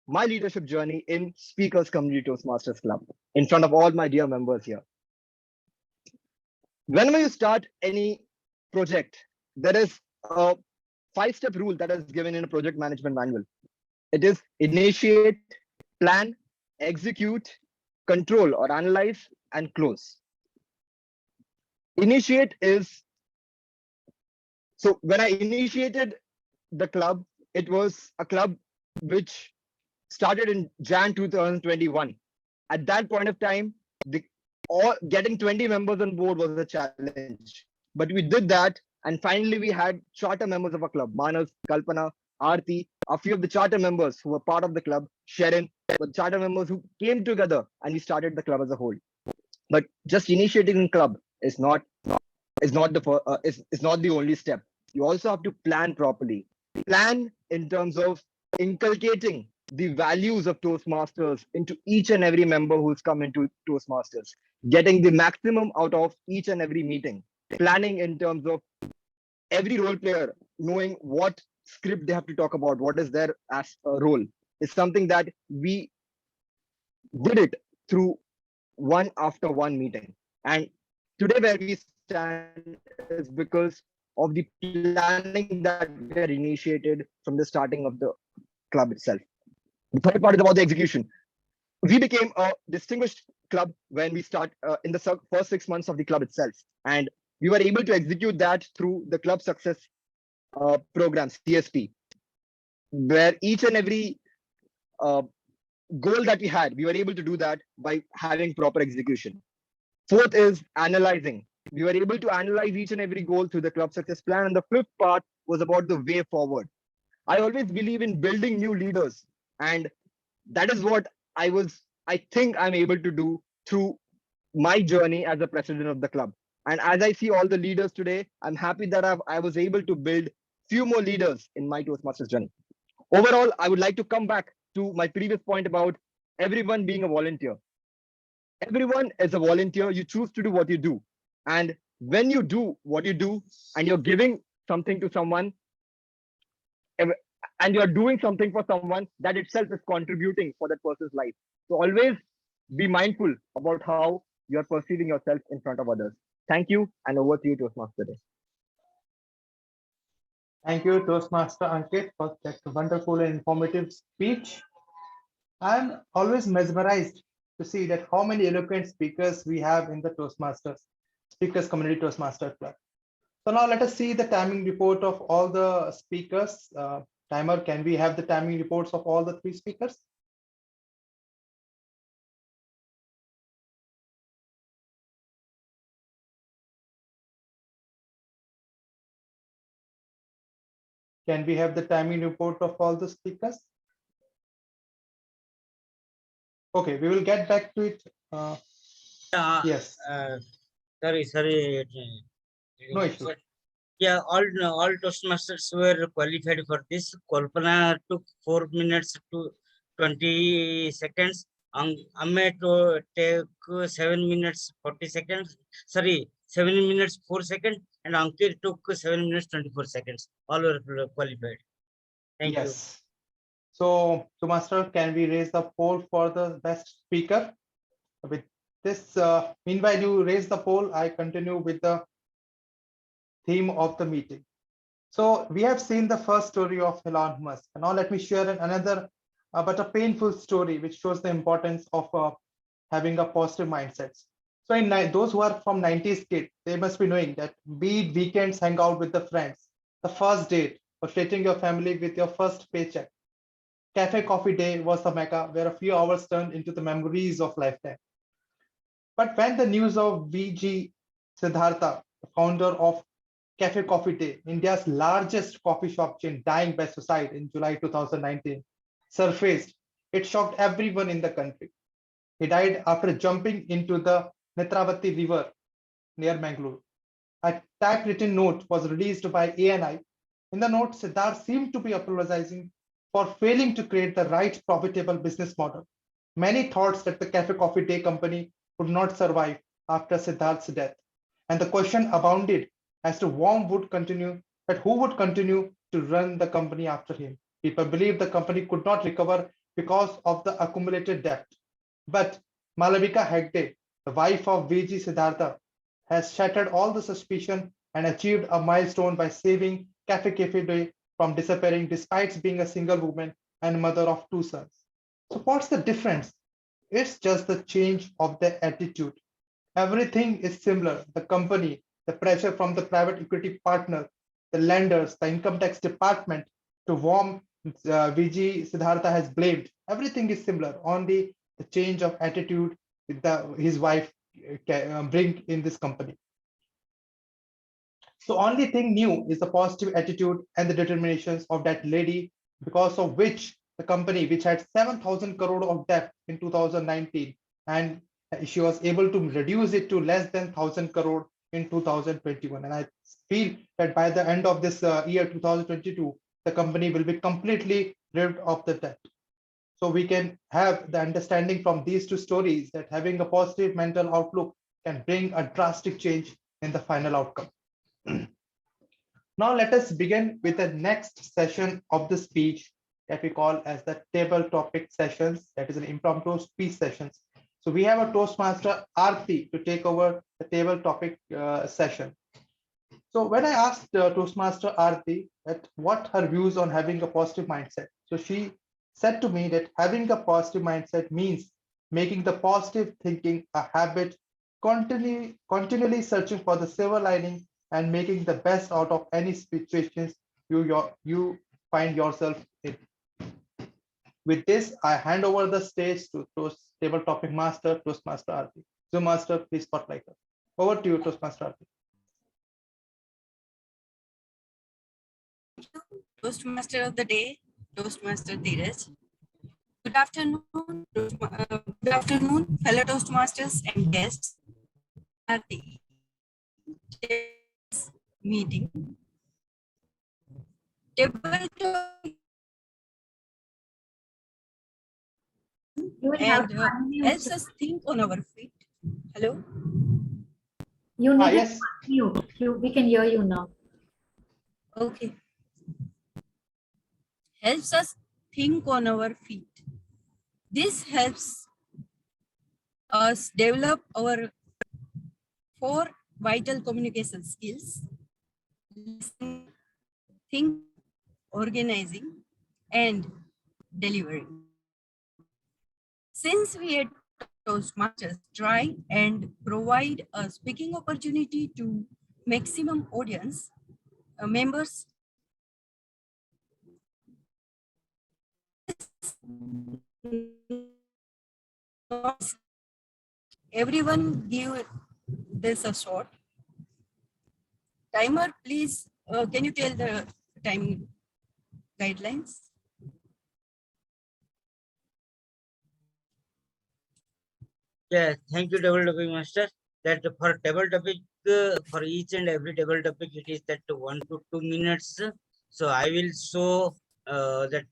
my leadership journey in Speakers Community Toastmasters Club in front of all my dear members here. Whenever you start any project, there is a 5-step rule that is given in a project management manual. It is initiate, plan, execute, control or analyze, and close. Initiate is, so when I initiated the club, it was a club which started in Jan 2021. At that point of time, getting 20 members on board was a challenge. But we did that, and finally we had charter members of our club, Manas, Kalpana, Aarti, a few of the charter members who were part of the club, Sharon, the charter members who came together, and we started the club as a whole. But just initiating a club is not the only step. You also have to plan properly. Plan in terms of inculcating the values of Toastmasters into each and every member who's come into Toastmasters, getting the maximum out of each and every meeting. Planning in terms of every role player knowing what script they have to talk about, what is their role, is something that we did it through one after one meeting. And today where we stand is because of the planning that we had initiated from the starting of the club itself. The third part is about the execution. We became a distinguished club when we start in the first 6 months of the club itself. And we were able to execute that through the club success program, CSP, where each and every goal that we had, we were able to do that by having proper execution. Fourth is analyzing. We were able to analyze each and every goal through the club success plan. And the fifth part was about the way forward. I always believe in building new leaders. And that is what I think I'm able to do through my journey as a president of the club. And as I see all the leaders today, I'm happy that I was able to build few more leaders in my Toastmasters journey. Overall, I would like to come back to my previous point about everyone being a volunteer. Everyone is a volunteer. You choose to do what you do. And when you do what you do and you're giving something to someone and you're doing something for someone, that itself is contributing for that person's life. So always be mindful about how you're perceiving yourself in front of others. Thank you, and over to you, Toastmaster. Thank you, Toastmaster Ankit, for that wonderful and informative speech. I'm always mesmerized to see that how many eloquent speakers we have in the Speakers Community Toastmaster Club. So now let us see the timing report of all the speakers Timer, can we have the timing reports of all the three speakers? Can we have the timing report of all the speakers? Okay, we will get back to it. Yes. Sorry. No issue. Yeah, all Toastmasters were qualified for this. Kalpana took 4 minutes to 20 seconds. Amme to take 7 minutes 40 seconds. Sorry, 7 minutes 4 seconds. And Ankit took 7 minutes 24 seconds. All were qualified. Thank you. Yes. So, Master, can we raise the poll for the best speaker? With this, meanwhile, you raise the poll, I continue with the theme of the meeting. So we have seen the first story of Elon Musk. Now let me share another, but a painful story, which shows the importance of having a positive mindset. So those who are from 90s kid, they must be knowing that be it weekends, hang out with the friends, the first date, or treating your family with your first paycheck. Cafe coffee day was the mecca where a few hours turned into the memories of lifetime. But when the news of VG Siddhartha, the founder of Cafe Coffee Day, India's largest coffee shop chain dying by suicide in July 2019, surfaced, it shocked everyone in the country. He died after jumping into the Netravati River near Mangalore. A typewritten note was released by ANI. In the note, Siddharth seemed to be apologizing for failing to create the right profitable business model. Many thought that the Cafe Coffee Day company would not survive after Siddharth's death. And the question abounded as to who would continue to run the company after him. People believed the company could not recover because of the accumulated debt. But Malavika Hegde, the wife of VG Siddhartha, has shattered all the suspicion and achieved a milestone by saving Cafe Day from disappearing despite being a single woman and mother of 2 sons. So what's the difference? It's just the change of the attitude. Everything is similar. The company, the pressure from the private equity partner, the lenders, the income tax department to whom VG Siddhartha has blamed. Everything is similar. Only the change of attitude his wife bring in this company. So only thing new is the positive attitude and the determinations of that lady, because of which the company, which had 7,000 crore of debt in 2019, and she was able to reduce it to less than 1,000 crore in 2021. And I feel that by the end of this year 2022, the company will be completely rid of the debt. So we can have the understanding from these two stories that having a positive mental outlook can bring a drastic change in the final outcome. Now let us begin with the next session of the speech that we call as the table topic sessions, that is an impromptu speech sessions. So we have a Toastmaster Aarti to take over the table topic session. So when I asked Toastmaster Aarti that what her views on having a positive mindset, so she said to me that having a positive mindset means making the positive thinking a habit, continually searching for the silver lining and making the best out of any situations you find yourself in. With this, I hand over the stage to table topic master, Toastmaster Aarti. So master, please spotlight us. Over to you, Toastmaster Aarti. Toastmaster of the day, Toastmaster Dheeraj. Good afternoon, fellow Toastmasters and guests at the meeting. And helps us think on our feet. Hello? You need yes. mute. We can hear you now. Okay. Helps us think on our feet. This helps us develop our 4 vital communication skills: listening, think, organizing, and delivering. Since we at Toastmasters try and provide a speaking opportunity to maximum audience members, Everyone give this a shot. Timer, please, can you tell the time guidelines? Yeah, thank you, table topic master. That for table topic, for each and every table topic, it is that 1 to 2 minutes. So I will show that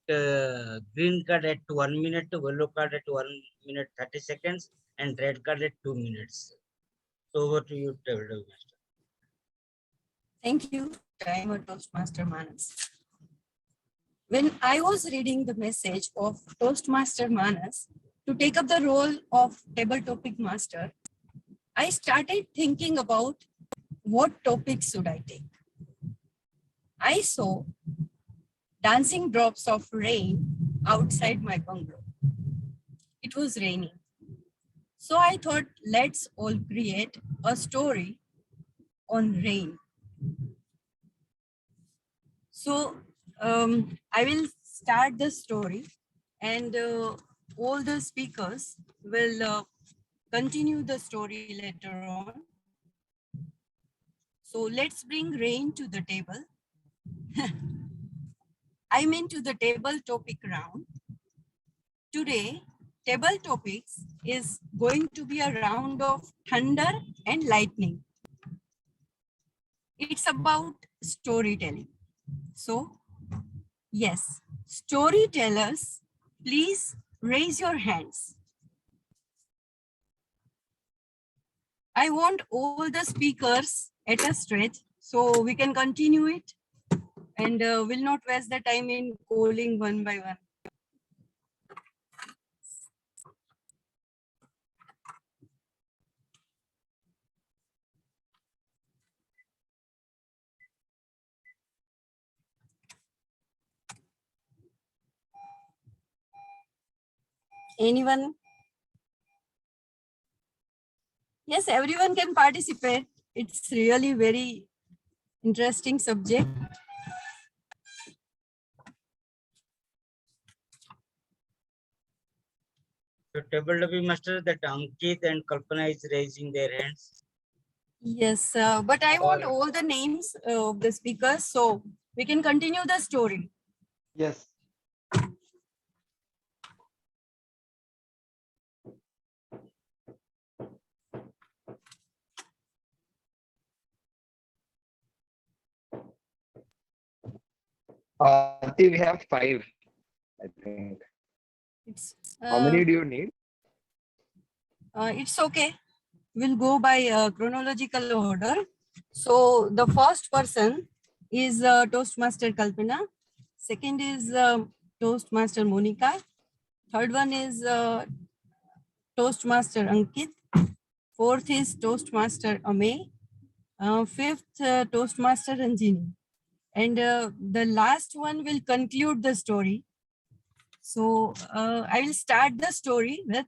green card at 1 minute, yellow card at 1 minute 30 seconds, and red card at 2 minutes. So over to you, table topic master. Thank you, Timer Toastmaster Manas. When I was reading the message of Toastmaster Manas to take up the role of table topic master, I started thinking about what topics should I take. I saw dancing drops of rain outside my bungalow. It was raining. So I thought, let's all create a story on rain. So I will start the story, and all the speakers will continue the story later on. So let's bring rain to the table. I'm into the table topic round. Today, table topics is going to be a round of thunder and lightning. It's about storytelling. So, yes, storytellers, please raise your hands. I want all the speakers at a stretch so we can continue it and will not waste the time in calling one by one. Anyone? Yes, everyone can participate. It's really very interesting subject. So table topic master, that Ankit and Kalpana is raising their hands. Yes, but I want all the names of the speakers so we can continue the story. Yes. We have 5, I think. It's, How many do you need? it's okay. We'll go by chronological order. So the first person is Toastmaster Kalpana. Second is Toastmaster Monica. Third one is Toastmaster Ankit. Fourth is Toastmaster Amey. Fifth, Toastmaster Ranjini. And the last one will conclude the story. So I will start the story with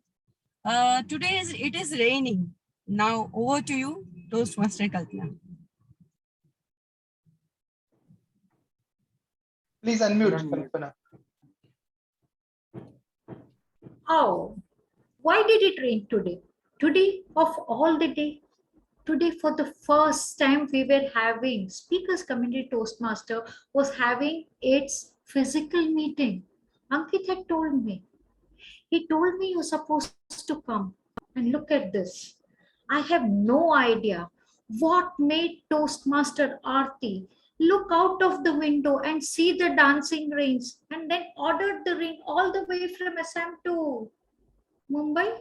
today it is raining. Now over to you, Toastmaster Kalpana. Please unmute, Kalpana. Oh, why did it rain today? Today of all the day? Today, for the first time, we were having Speakers Community Toastmaster was having its physical meeting. Ankit had told me. He told me you're supposed to come and look at this. I have no idea what made Toastmaster Aarti look out of the window and see the dancing rains and then ordered the rain all the way from Assam to Mumbai.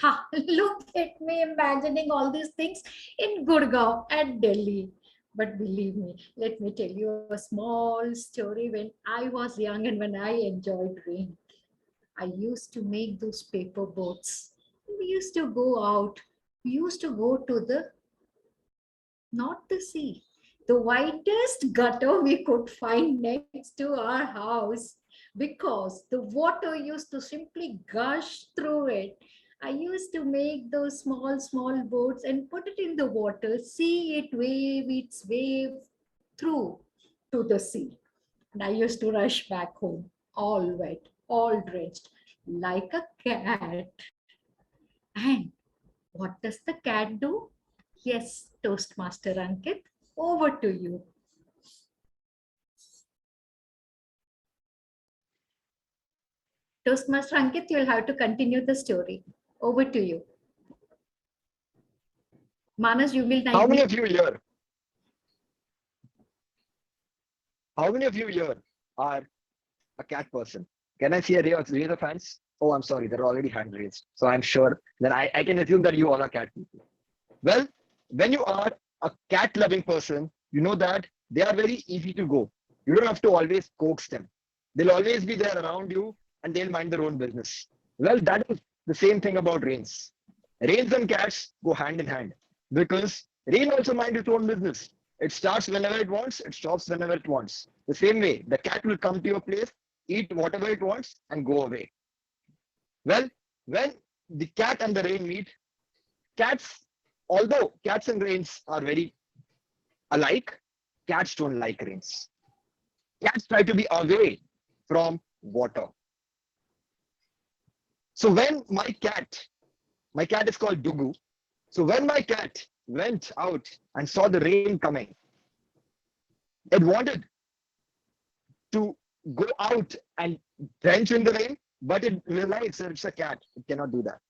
Ha, look at me imagining all these things in Gurgaon and Delhi. But believe me, let me tell you a small story when I was young and when I enjoyed rain. I used to make those paper boats. We used to go out. We used to go to the, not the sea, the widest gutter we could find next to our house because the water used to simply gush through it. I used to make those small, small boats and put it in the water, see it wave its wave through to the sea. And I used to rush back home, all wet. all drenched, like a cat. And what does the cat do? Yes, Toastmaster Ankit, over to you. Toastmaster Ankit, you'll have to continue the story. Over to you. Manas, you will How many need. of you here? How many of you here are a cat person? Can I see a raise of hands? Oh, I'm sorry, they're already hand raised. So I'm sure that I can assume that you all are cat people. Well, when you are a cat loving person, you know that they are very easy to go. You don't have to always coax them. They'll always be there around you and they'll mind their own business. Well, that is the same thing about rains. Rains and cats go hand in hand because rain also minds its own business. It starts whenever it wants, it stops whenever it wants. The same way, the cat will come to your place, eat whatever it wants, and go away. Well, when the cat and the rain meet, cats, although cats and rains are very alike, cats don't like rains. Cats try to be away from water. So when my cat is called Dugu. So when my cat went out and saw the rain coming, it wanted to go out and drench in the rain, but it realized that it's a cat. It cannot do that.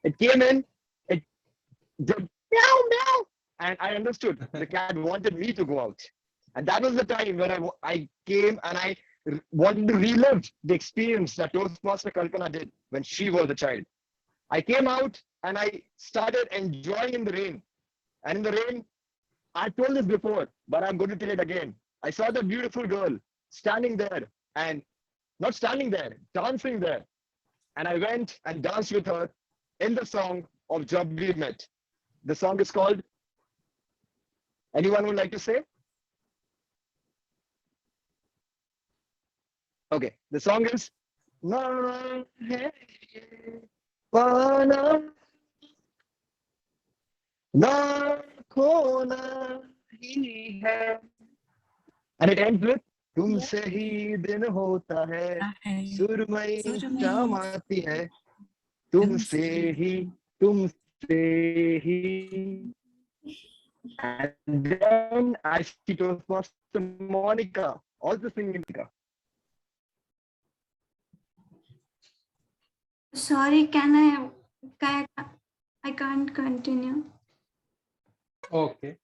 It came in, it did meow, meow, and I understood the cat wanted me to go out. And that was the time when I came and I wanted to relive the experience that Toastmaster Kalpana did when she was a child. I came out and I started enjoying in the rain. And in the rain, I told this before, but I'm going to tell it again. I saw the beautiful girl standing there and not standing there, dancing there. And I went and danced with her in the song of Jab We Met. The song is called, anyone would like to say? Okay, the song is Na Hai Pana Na Khona Hi Hai, and it ends with तुमसे ही दिन होता है सुरमई शाम आती है तुमसे ही and then I see Toastmaster Monica also singing. Sorry, I can't continue. Okay.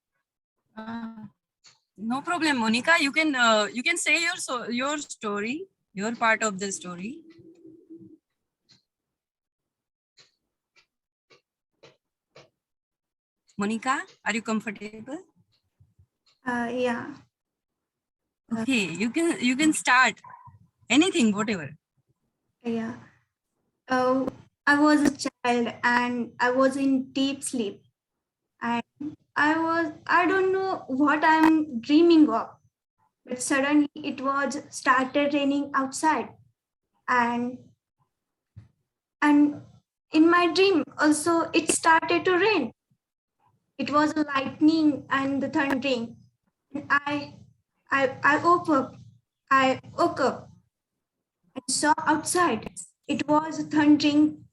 No problem, Monica. You can say your story, your part of the story. Monica, are you comfortable? Yeah. Okay, you can start anything, whatever. Yeah. I was a child and I was in deep sleep. And I don't know what I'm dreaming of, but suddenly it started raining outside. And in my dream also it started to rain. It was lightning and the thundering. And I woke up. I woke up and saw outside. It was thundering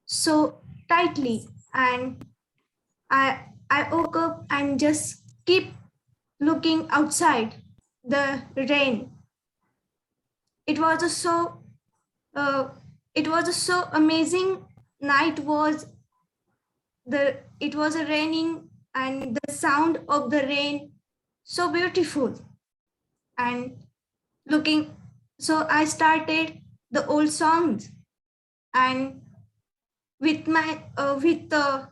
so tightly, and I woke up and just keep looking outside the rain. It was a so amazing night. It was raining and the sound of the rain so beautiful. And looking, so I started the old songs, and with the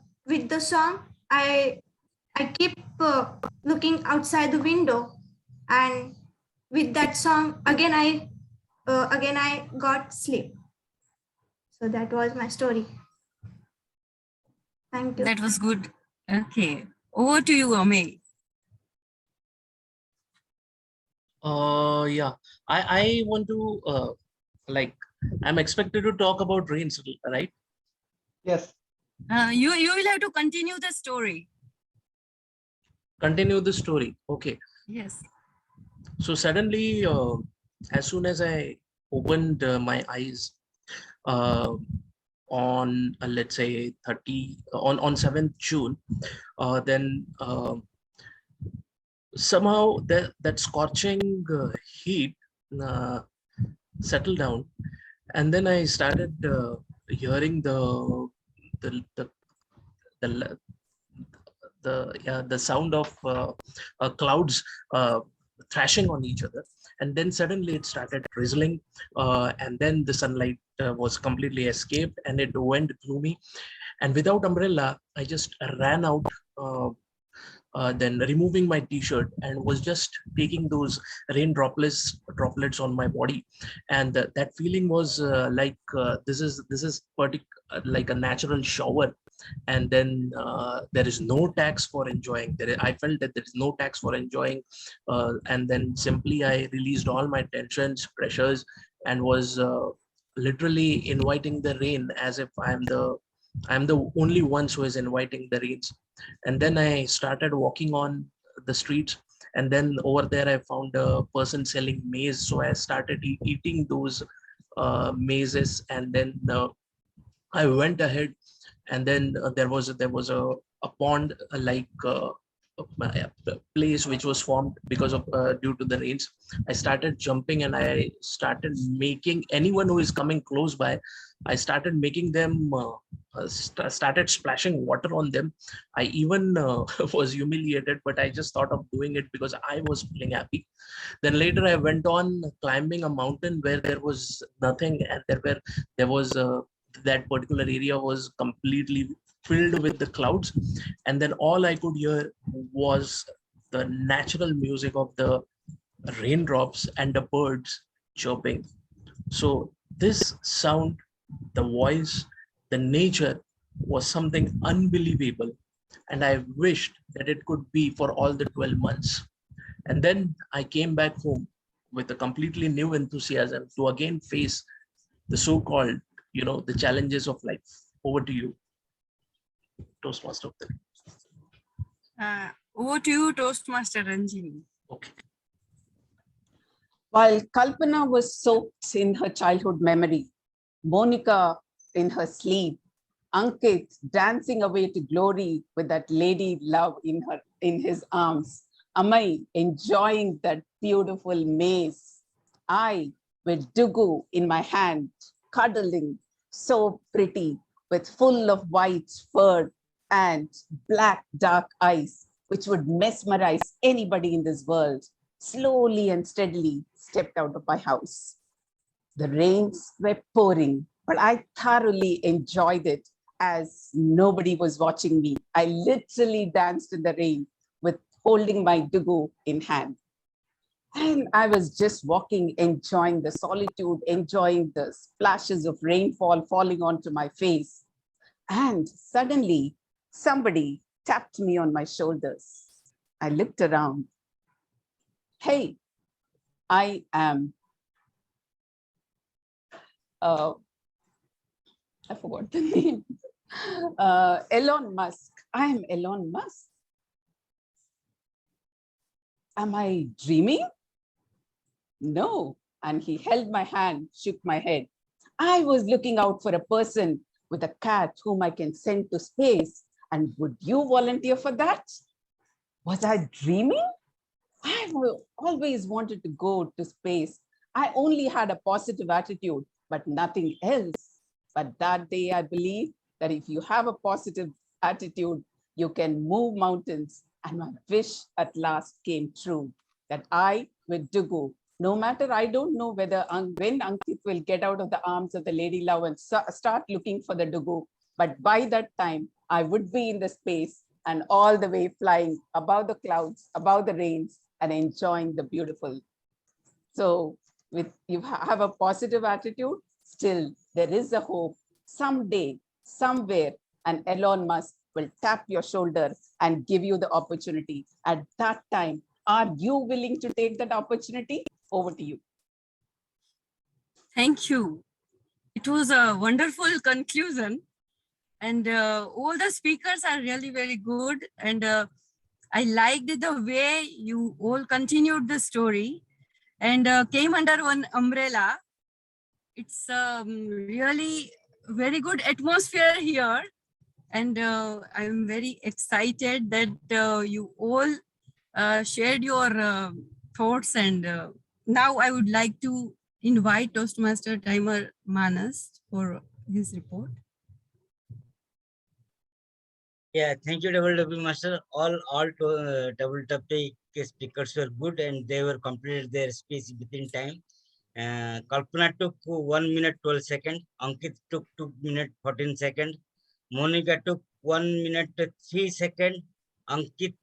song I keep looking outside the window, and with that song again I got sleep. So that was my story. Thank you. That was good. Okay, over to you, Ame. Yeah, I want to I'm expected to talk about rains, right? Yes. You will have to continue the story. Continue the story. Okay. Yes. So suddenly, as soon as I opened my eyes on let's say 7th June, then somehow that scorching heat settled down, and then I started hearing the the the, the sound of clouds thrashing on each other, and then suddenly it started drizzling, and then the sunlight was completely escaped and it went through me, and without umbrella I just ran out, then removing my t-shirt and was just taking those rain droplets on my body, and that feeling was like this is like a natural shower, and then there is no tax for enjoying. I felt that there is no tax for enjoying, and then simply I released all my tensions, pressures, and was literally inviting the rain as if I'm the only ones who is inviting the rains. And then I started walking on the streets, and then over there I found a person selling maize, so I started eating those mazes, and then I went ahead, and then there was a pond, like a place which was formed because of due to the rains. I started jumping and I started making anyone who is coming close by, I started making them started splashing water on them. I even was humiliated, but I just thought of doing it because I was feeling happy. Then later I went on climbing a mountain where there was nothing, and there was that particular area was completely filled with the clouds, and then all I could hear was the natural music of the raindrops and the birds chirping. So this sound, the voice, the nature was something unbelievable, and I wished that it could be for all the 12 months. And then I came back home with a completely new enthusiasm to again face the so-called, the challenges of life. Over to you, Toastmaster. Over to you, Toastmaster Ranjini. Okay. While Kalpana was soaked in her childhood memory, Monica in her sleep, Ankit dancing away to glory with that lady love in his arms, Amai enjoying that beautiful maze, I with Dugu in my hand, cuddling, so pretty, with full of white fur and black dark eyes, which would mesmerize anybody in this world, slowly and steadily stepped out of my house. The rains were pouring, but I thoroughly enjoyed it as nobody was watching me. I literally danced in the rain with holding my Dugu in hand. And I was just walking, enjoying the solitude, enjoying the splashes of rainfall falling onto my face. And suddenly, somebody tapped me on my shoulders. I looked around. Hey, I am, I forgot the name, Elon Musk. I am Elon Musk. Am I dreaming? No. And he held my hand, shook my head. I was looking out for a person with a cat whom I can send to space. And would you volunteer for that? Was I dreaming? I always wanted to go to space. I only had a positive attitude, but nothing else. But that day, I believed that if you have a positive attitude, you can move mountains. And my wish at last came true, that I, with Dugu, no matter, I don't know whether when Ankit will get out of the arms of the lady love and start looking for the Dugu, but by that time, I would be in the space and all the way flying above the clouds, above the rains, and enjoying the beautiful. So with you have a positive attitude, still there is a hope. Someday, somewhere, an Elon Musk will tap your shoulder and give you the opportunity. At that time, are you willing to take that opportunity? Over to you. Thank you. It was a wonderful conclusion. And all the speakers are really very good. And I liked the way you all continued the story and came under one umbrella. It's really very good atmosphere here. And I'm very excited that you all shared your thoughts. And now I would like to invite Toastmaster Timer Manas for his report. Yeah, thank you, double master. All double topic speakers were good and they were completed their speech within time. Kalpana took 1 minute 12 seconds. Ankit took 2 minutes 14 seconds. Monica took 1 minute 3 seconds. Ankit,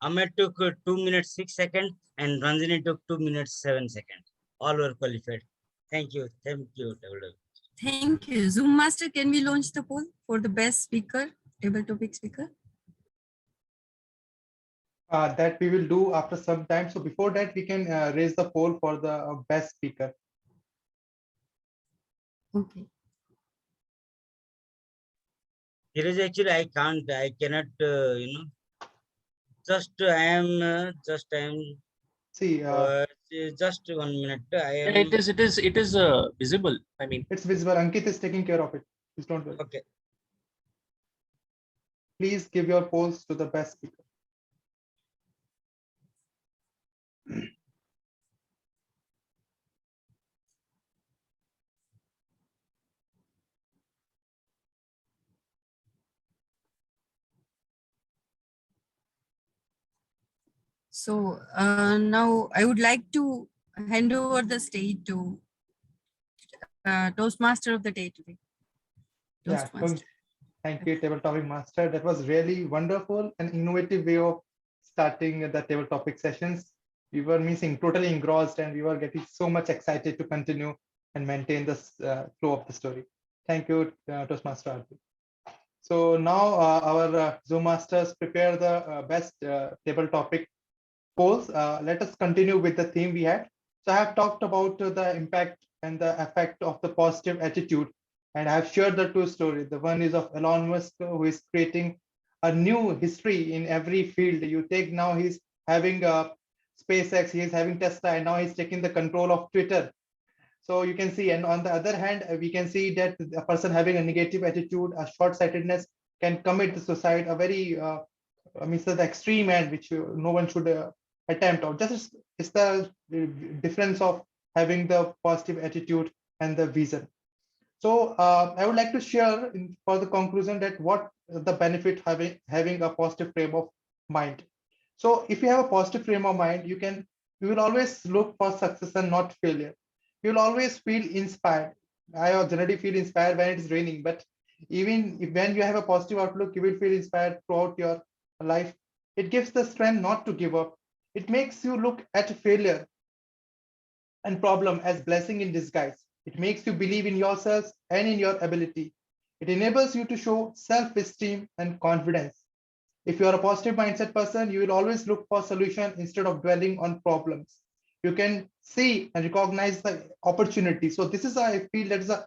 Ame took 2 minutes 6 seconds, and Ranjini took 2 minutes 7 seconds. All were qualified. Thank you, double. Thank you. Zoom Master, can we launch the poll for the best speaker, table topic speaker? That we will do after some time. So before that, we can raise the poll for the best speaker. Okay. Dheeraj, actually, I cannot, just I am. See, just 1 minute. Yeah, it is visible. I mean, it's visible. Ankit is taking care of it. Please don't worry. Okay. Please give your polls to the best speaker. So now I would like to hand over the stage to Toastmaster of the day today. Yeah, Toastmaster. thank you, table topic master. That was really wonderful and innovative way of starting the table topic sessions. We were totally engrossed, and we were getting so much excited to continue and maintain this flow of the story. Thank you, Toastmaster Arpi. So now our Zoom masters prepare the best table topic polls. Let us continue with the theme we had. So I have talked about the impact and the effect of the positive attitude, and I have shared the two stories. The one is of Elon Musk, who is creating a new history in every field. You take now he's having SpaceX, he is having Tesla, and now he's taking the control of Twitter. So you can see, and on the other hand, we can see that a person having a negative attitude, a short-sightedness, can commit the suicide, a very the extreme end, which no one should attempt. Or just it's the difference of having the positive attitude and the vision. So I would like to share for the conclusion that what the benefit having a positive frame of mind. So if you have a positive frame of mind, you will always look for success and not failure. You will always feel inspired. I generally feel inspired when it's raining, but even when you have a positive outlook, you will feel inspired throughout your life. It gives the strength not to give up. It makes you look at failure and problem as blessing in disguise. It makes you believe in yourselves and in your ability. It enables you to show self-esteem and confidence. If you are a positive mindset person, you will always look for solution instead of dwelling on problems. You can see and recognize the opportunity. So this is, I feel, that is the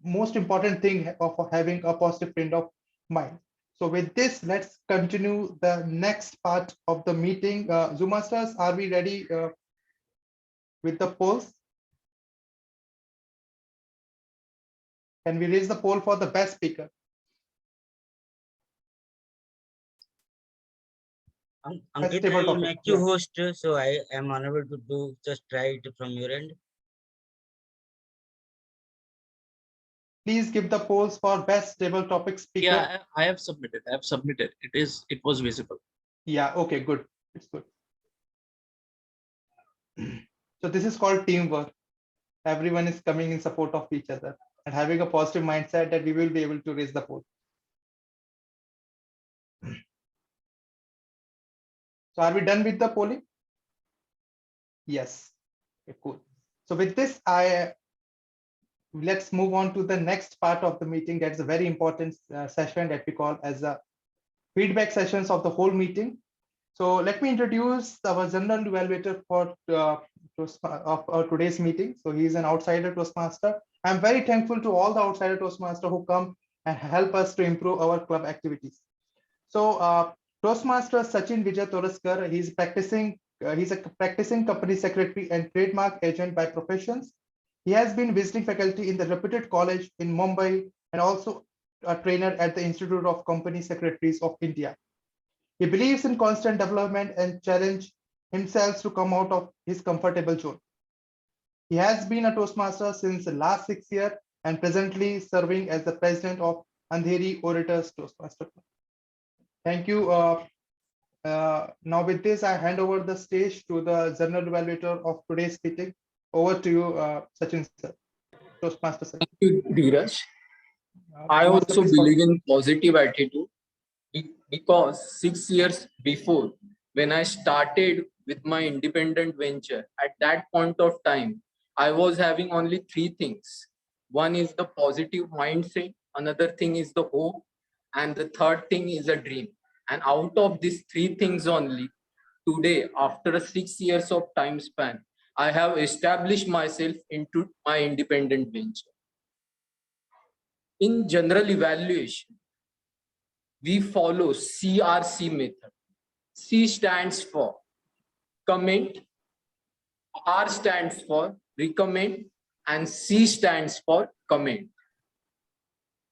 most important thing of having a positive frame of mind. So with this, let's continue the next part of the meeting. Zoom masters, are we ready with the polls? Can we raise the poll for the best speaker? Ankit, I will make you host, so I am unable to do. Just try it from your end. Please give the polls for best table topic speaker. Yeah, I have submitted. It was visible. Yeah, okay, good. It's good. So this is called teamwork. Everyone is coming in support of each other and having a positive mindset that we will be able to raise the poll. So are we done with the polling? Yes. Okay, cool. So with this, let's move on to the next part of the meeting. That's a very important session that we call as a feedback sessions of the whole meeting. So let me introduce our general evaluator for today's meeting. So he's an outsider Toastmaster. I'm very thankful to all the outsider Toastmaster who come and help us to improve our club activities. So Toastmaster Sachin Vijay Toraskar, he's practicing He's a practicing company secretary and trademark agent by professions. He has been visiting faculty in the reputed college in Mumbai and also a trainer at the Institute of Company Secretaries of India. He believes in constant development and challenge himself to come out of his comfortable zone. He has been a Toastmaster since the last 6 years and presently serving as the president of Andheri Orators Toastmaster. Thank you. Now with this, I hand over the stage to the general evaluator of today's meeting. Over to you, Sachin sir. Toastmaster sir. Thank you, Dheeraj. I Master, also please follow. believe in positive attitude because 6 years before, when I started with my independent venture, at that point of time, I was having only 3 things. One is the positive mindset, another thing is the hope, and the third thing is a dream. And out of these 3 things only, today, after 6 years of time span, I have established myself into my independent venture. In general evaluation, we follow CRC method. C stands for comment, R stands for recommend, and C stands for comment.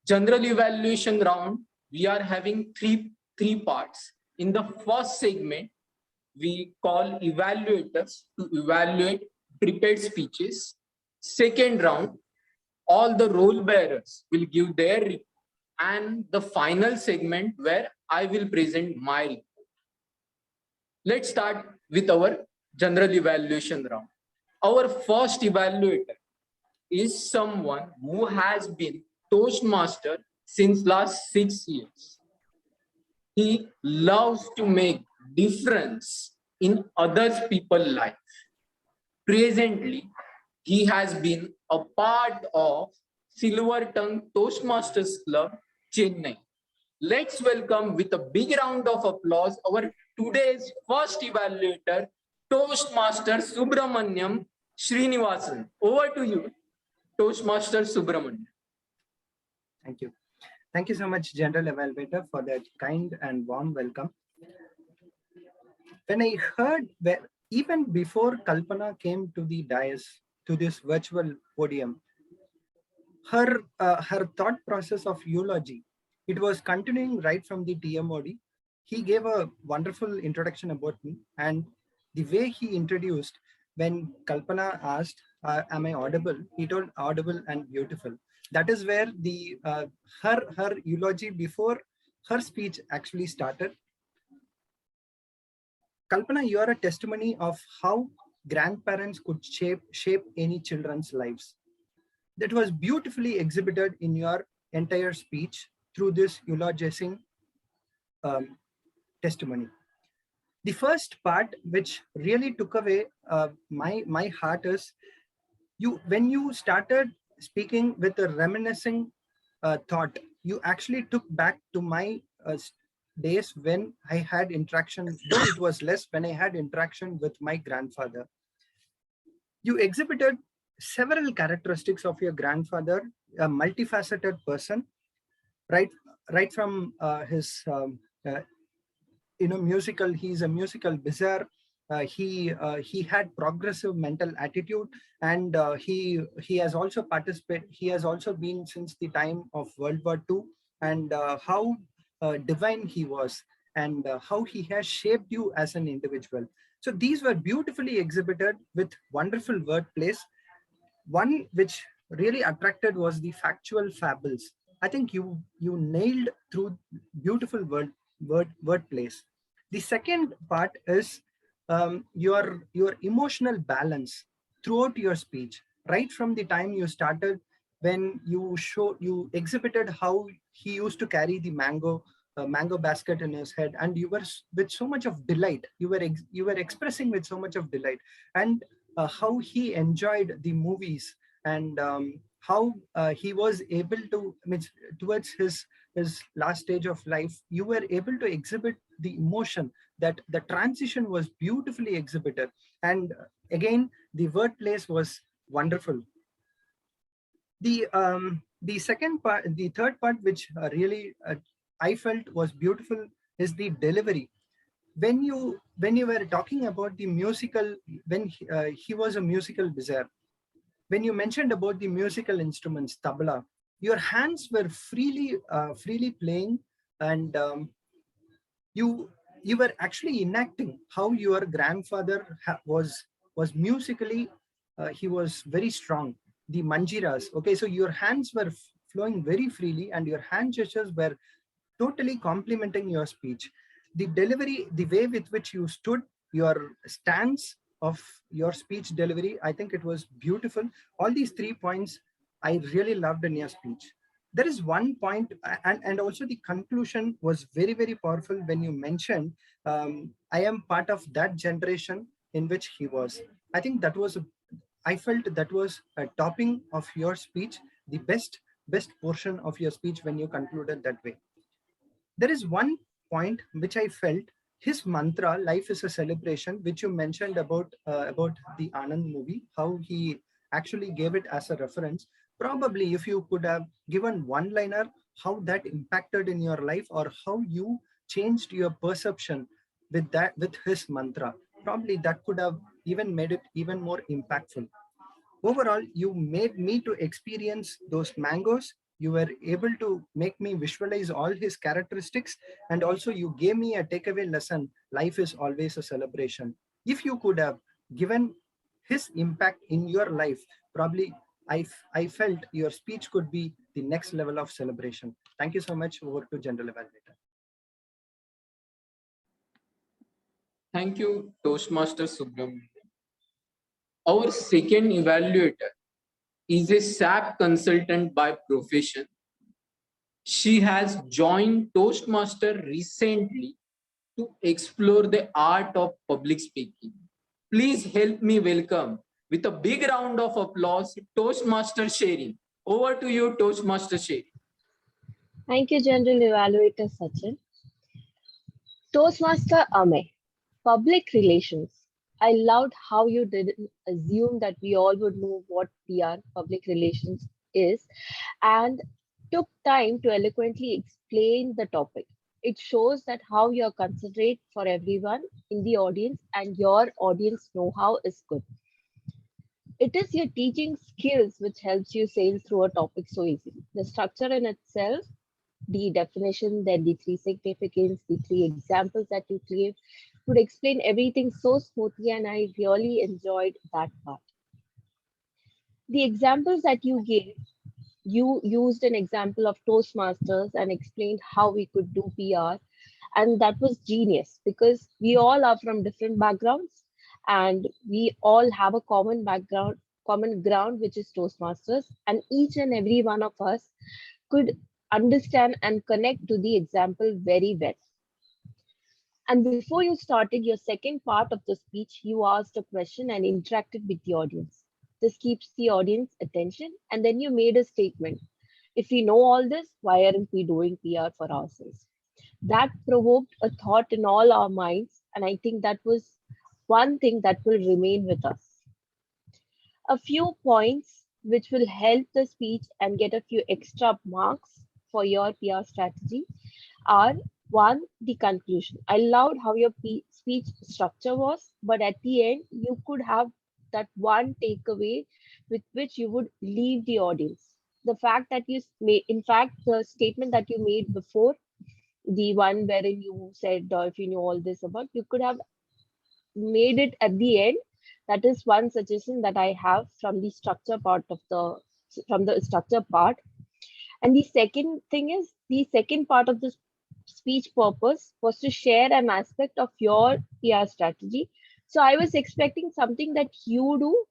General evaluation round, we are having three parts. In the first segment, we call evaluators to evaluate prepared speeches. Second round, all the role bearers will give their report, and the final segment where I will present my report. Let's start with our general evaluation round. Our first evaluator is someone who has been Toastmaster since last 6 years. He loves to make difference in other people's life. Presently, he has been a part of Silver Tongue Toastmasters Club, Chennai. Let's welcome with a big round of applause our today's first evaluator, Toastmaster Subramaniam Srinivasan. Over to you, Toastmaster Subramaniam. Thank you. Thank you so much, General Evaluator, for that kind and warm welcome. When I heard that even before Kalpana came to the dais, to this virtual podium, her thought process of eulogy, it was continuing right from the TMOD. He gave a wonderful introduction about me, and the way he introduced, when Kalpana asked, am I audible? He told audible and beautiful. That is where the her eulogy before her speech actually started. Kalpana, you are a testimony of how grandparents could shape any children's lives. That was beautifully exhibited in your entire speech through this eulogizing testimony. The first part, which really took away my heart, is when you started speaking with a reminiscing thought, you actually took back to my days when I had interaction, though it was less, when I had interaction with my grandfather. You exhibited several characteristics of your grandfather, a multifaceted person, right from his musical. He's a musical bizarre. He had progressive mental attitude, and he has also participated. He has also been since the time of World War II, and how divine he was, and how he has shaped you as an individual. So these were beautifully exhibited with wonderful wordplays. One which really attracted was the factual fables. I think you nailed through beautiful wordplays. The second part is your emotional balance throughout your speech, right from the time you started, when you exhibited how he used to carry the mango basket in his head, and you were with so much of delight. You were expressing with so much of delight, and how he enjoyed the movies, and how he was able to, towards his last stage of life, you were able to exhibit the emotion, that the transition was beautifully exhibited. And again, the wordplays was wonderful. The second part, the third part, which really I felt was beautiful, is the delivery. when you were talking about the musical, when he was a musical wizard, when you mentioned about the musical instruments, tabla, your hands were freely playing, and you were actually enacting how your grandfather was musically, he was very strong. The manjiras. Okay, so your hands were flowing very freely, and your hand gestures were totally complementing your speech. The delivery, the way with which you stood, your stance of your speech delivery, I think it was beautiful. All these 3 points I really loved in your speech. There is one point, and also the conclusion was very, very powerful when you mentioned, I am part of that generation in which he was. I think that was, I felt that was a topping of your speech, the best portion of your speech when you concluded that way. There is one point which I felt, his mantra, life is a celebration, which you mentioned about the Anand movie, how he actually gave it as a reference. Probably if you could have given one liner, how that impacted in your life, or how you changed your perception with that, with his mantra, probably that could have even made it even more impactful. Overall, you made me to experience those mangoes. You were able to make me visualize all his characteristics, and also you gave me a takeaway lesson. Life is always a celebration. If you could have given his impact in your life, probably I felt your speech could be the next level of celebration. Thank you so much. Over to General Evaluator. Thank you, Toastmaster Subramanian. Our second evaluator is a SAP consultant by profession. She has joined Toastmaster recently to explore the art of public speaking. Please help me welcome with a big round of applause, Toastmaster Sherry. Over to you, Toastmaster Sherry. Thank you, General Evaluator Sachin. Toastmaster Ame, public relations. I loved how you didn't assume that we all would know what PR, public relations, is, and took time to eloquently explain the topic. It shows that how you're considerate for everyone in the audience, and your audience know-how is good. It is your teaching skills which helps you sail through a topic so easily. The structure in itself, the definition, then the three significance, the three examples that you gave, would explain everything so smoothly, and I really enjoyed that part. The examples that you gave, you used an example of Toastmasters and explained how we could do PR, and that was genius because we all are from different backgrounds and we all have a common ground, which is Toastmasters, and each and every one of us could understand and connect to the example very well. And before you started your second part of the speech, you asked a question and interacted with the audience. This keeps the audience attention, and then you made a statement. If we know all this, why aren't we doing PR for ourselves? That provoked a thought in all our minds, and I think that was one thing that will remain with us. A few points which will help the speech and get a few extra marks for your PR strategy are: one, the conclusion. I loved how your speech structure was, but at the end, you could have that one takeaway with which you would leave the audience. The fact that you made, in fact, the statement that you made before, the one wherein you said, if you knew all this about, you could have made it at the end. That is one suggestion that I have from the structure part of the structure part. And the second thing is, the second part of the speech purpose was to share an aspect of your PR strategy. So I was expecting something that you do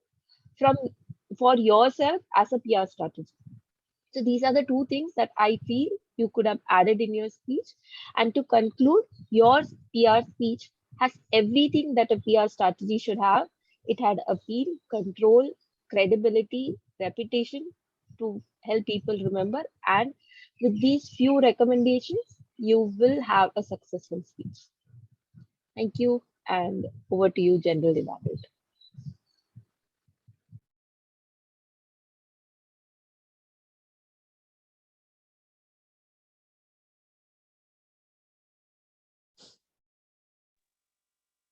for yourself as a PR strategy. So these are the two things that I feel you could have added in your speech. And to conclude, your PR speech has everything that a PR strategy should have. It had appeal, control, credibility, reputation to help people remember. And with these few recommendations, you will have a successful speech. Thank you. And over to you, General Evaluator.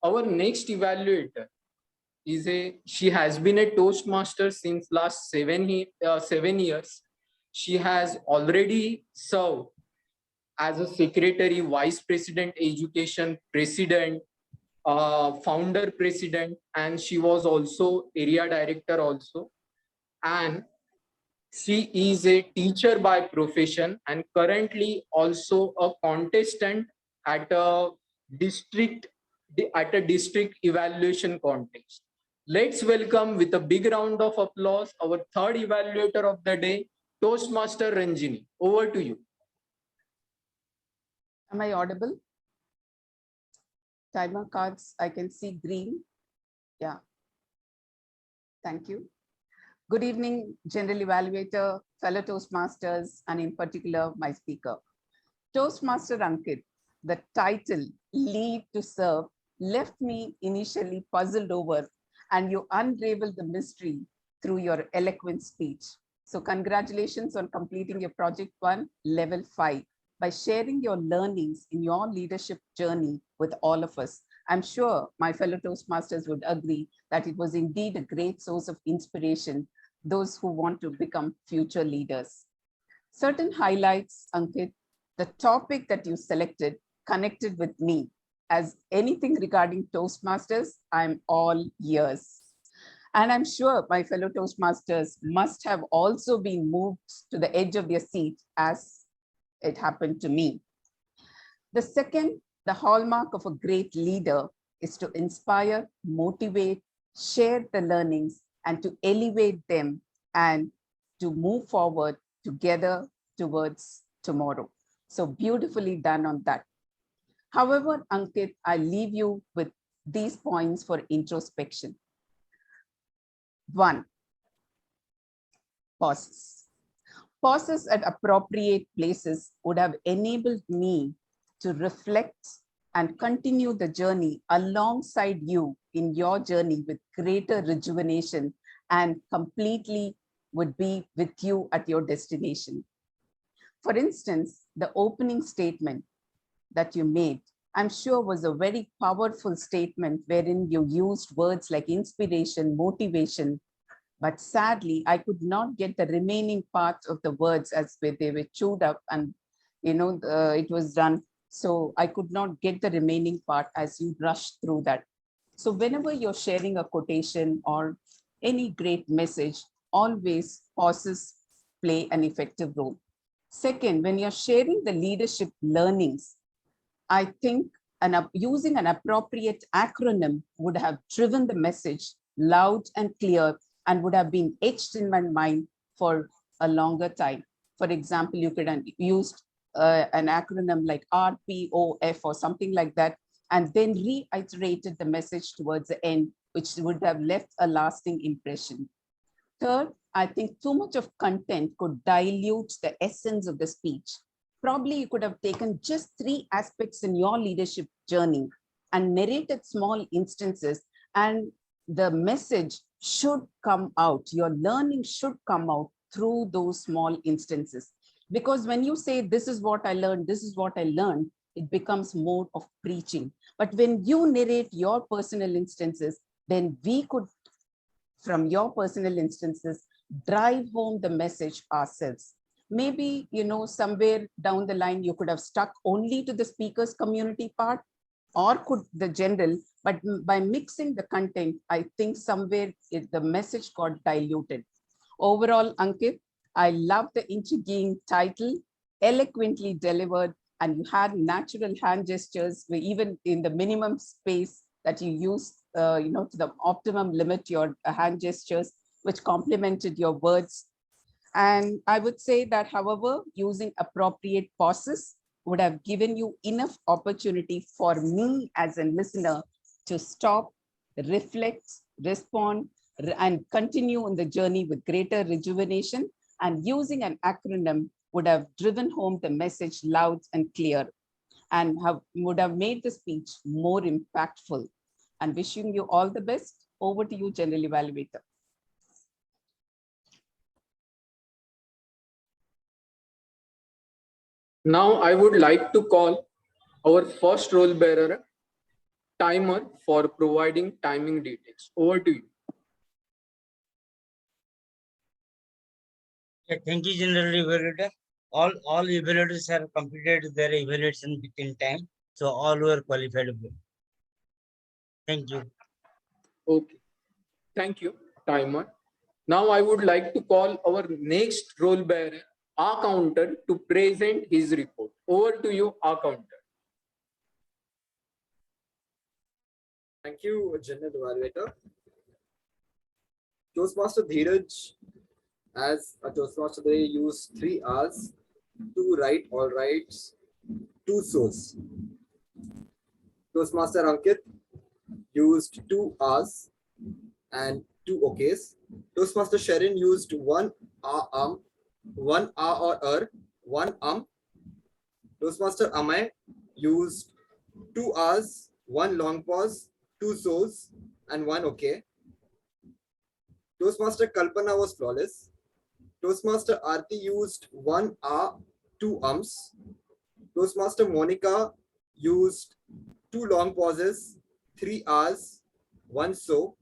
Our next evaluator she has been a Toastmaster since last 7 years. She has already served as a secretary, vice president, education, president, founder president, and she was also area director also. And she is a teacher by profession and currently also a contestant at a district evaluation contest. Let's welcome with a big round of applause our third evaluator of the day, Toastmaster Ranjini. Over to you. Am I audible? Timer cards, I can see green. Yeah. Thank you. Good evening, General Evaluator, fellow Toastmasters, and in particular, my speaker. Toastmaster Ankit, the title, Lead to Serve, left me initially puzzled over, and you unraveled the mystery through your eloquent speech. So congratulations on completing your Project 1, Level 5, by sharing your learnings in your leadership journey with all of us. I'm sure my fellow Toastmasters would agree that it was indeed a great source of inspiration, those who want to become future leaders. Certain highlights, Ankit, the topic that you selected connected with me. As anything regarding Toastmasters, I'm all ears. And I'm sure my fellow Toastmasters must have also been moved to the edge of their seat as it happened to me. The second, the hallmark of a great leader is to inspire, motivate, share the learnings, and to elevate them and to move forward together towards tomorrow. So beautifully done on that. However, Ankit, I leave you with these points for introspection. 1, pauses. Pauses at appropriate places would have enabled me to reflect and continue the journey alongside you in your journey with greater rejuvenation and completely would be with you at your destination. For instance, the opening statement that you made, I'm sure was a very powerful statement wherein you used words like inspiration, motivation, but sadly, I could not get the remaining part of the words as they were chewed up and it was done. So I could not get the remaining part as you rushed through that. So whenever you're sharing a quotation or any great message, always pauses play an effective role. Second, when you're sharing the leadership learnings, I think using an appropriate acronym would have driven the message loud and clear and would have been etched in my mind for a longer time. For example, you could have used an acronym like RPOF or something like that, and then reiterated the message towards the end, which would have left a lasting impression. Third, I think too much of content could dilute the essence of the speech. Probably you could have taken just 3 aspects in your leadership journey and narrated small instances, and the message should come out. Your learning should come out through those small instances. Because when you say, this is what I learned, this is what I learned, it becomes more of preaching. But when you narrate your personal instances, then we could, from your personal instances, drive home the message ourselves. Maybe, somewhere down the line, you could have stuck only to the speaker's community part or could the general, but by mixing the content, I think somewhere the message got diluted. Overall, Ankit, I love the intriguing title, eloquently delivered, and you had natural hand gestures, even in the minimum space that you used, to the optimum limit, your hand gestures, which complemented your words. And I would say that, however, using appropriate pauses would have given you enough opportunity for me as a listener to stop, reflect, respond, and continue on the journey with greater rejuvenation. And using an acronym would have driven home the message loud and clear and would have made the speech more impactful. And wishing you all the best. Over to you, General Evaluator. Now I would like to call our first role bearer, Timer for providing timing details. Over to you. Yeah, thank you, General Evaluator. All evaluators have completed their evaluation within time, so all were qualified. Thank you. Okay. Thank you, Timer. Now I would like to call our next role bearer, accountant, to present his report. Over to you, accountant. Thank you, General Evaluator. Toastmaster Dheeraj, as a Toastmaster, they use 3 hours, 2 right, all rights, 2 so's. Toastmaster Ankit used 2 hours and 2 okays. Toastmaster Sharon used 1 hour, 1 hour or 1 Toastmaster Amay used 2 hours, 1 long pause, 2 so's, and 1 okay. Toastmaster Kalpana was flawless. Toastmaster Aarti used 1 hour, 2 Toastmaster Monica used 2 long pauses, 3 hours, 1 so.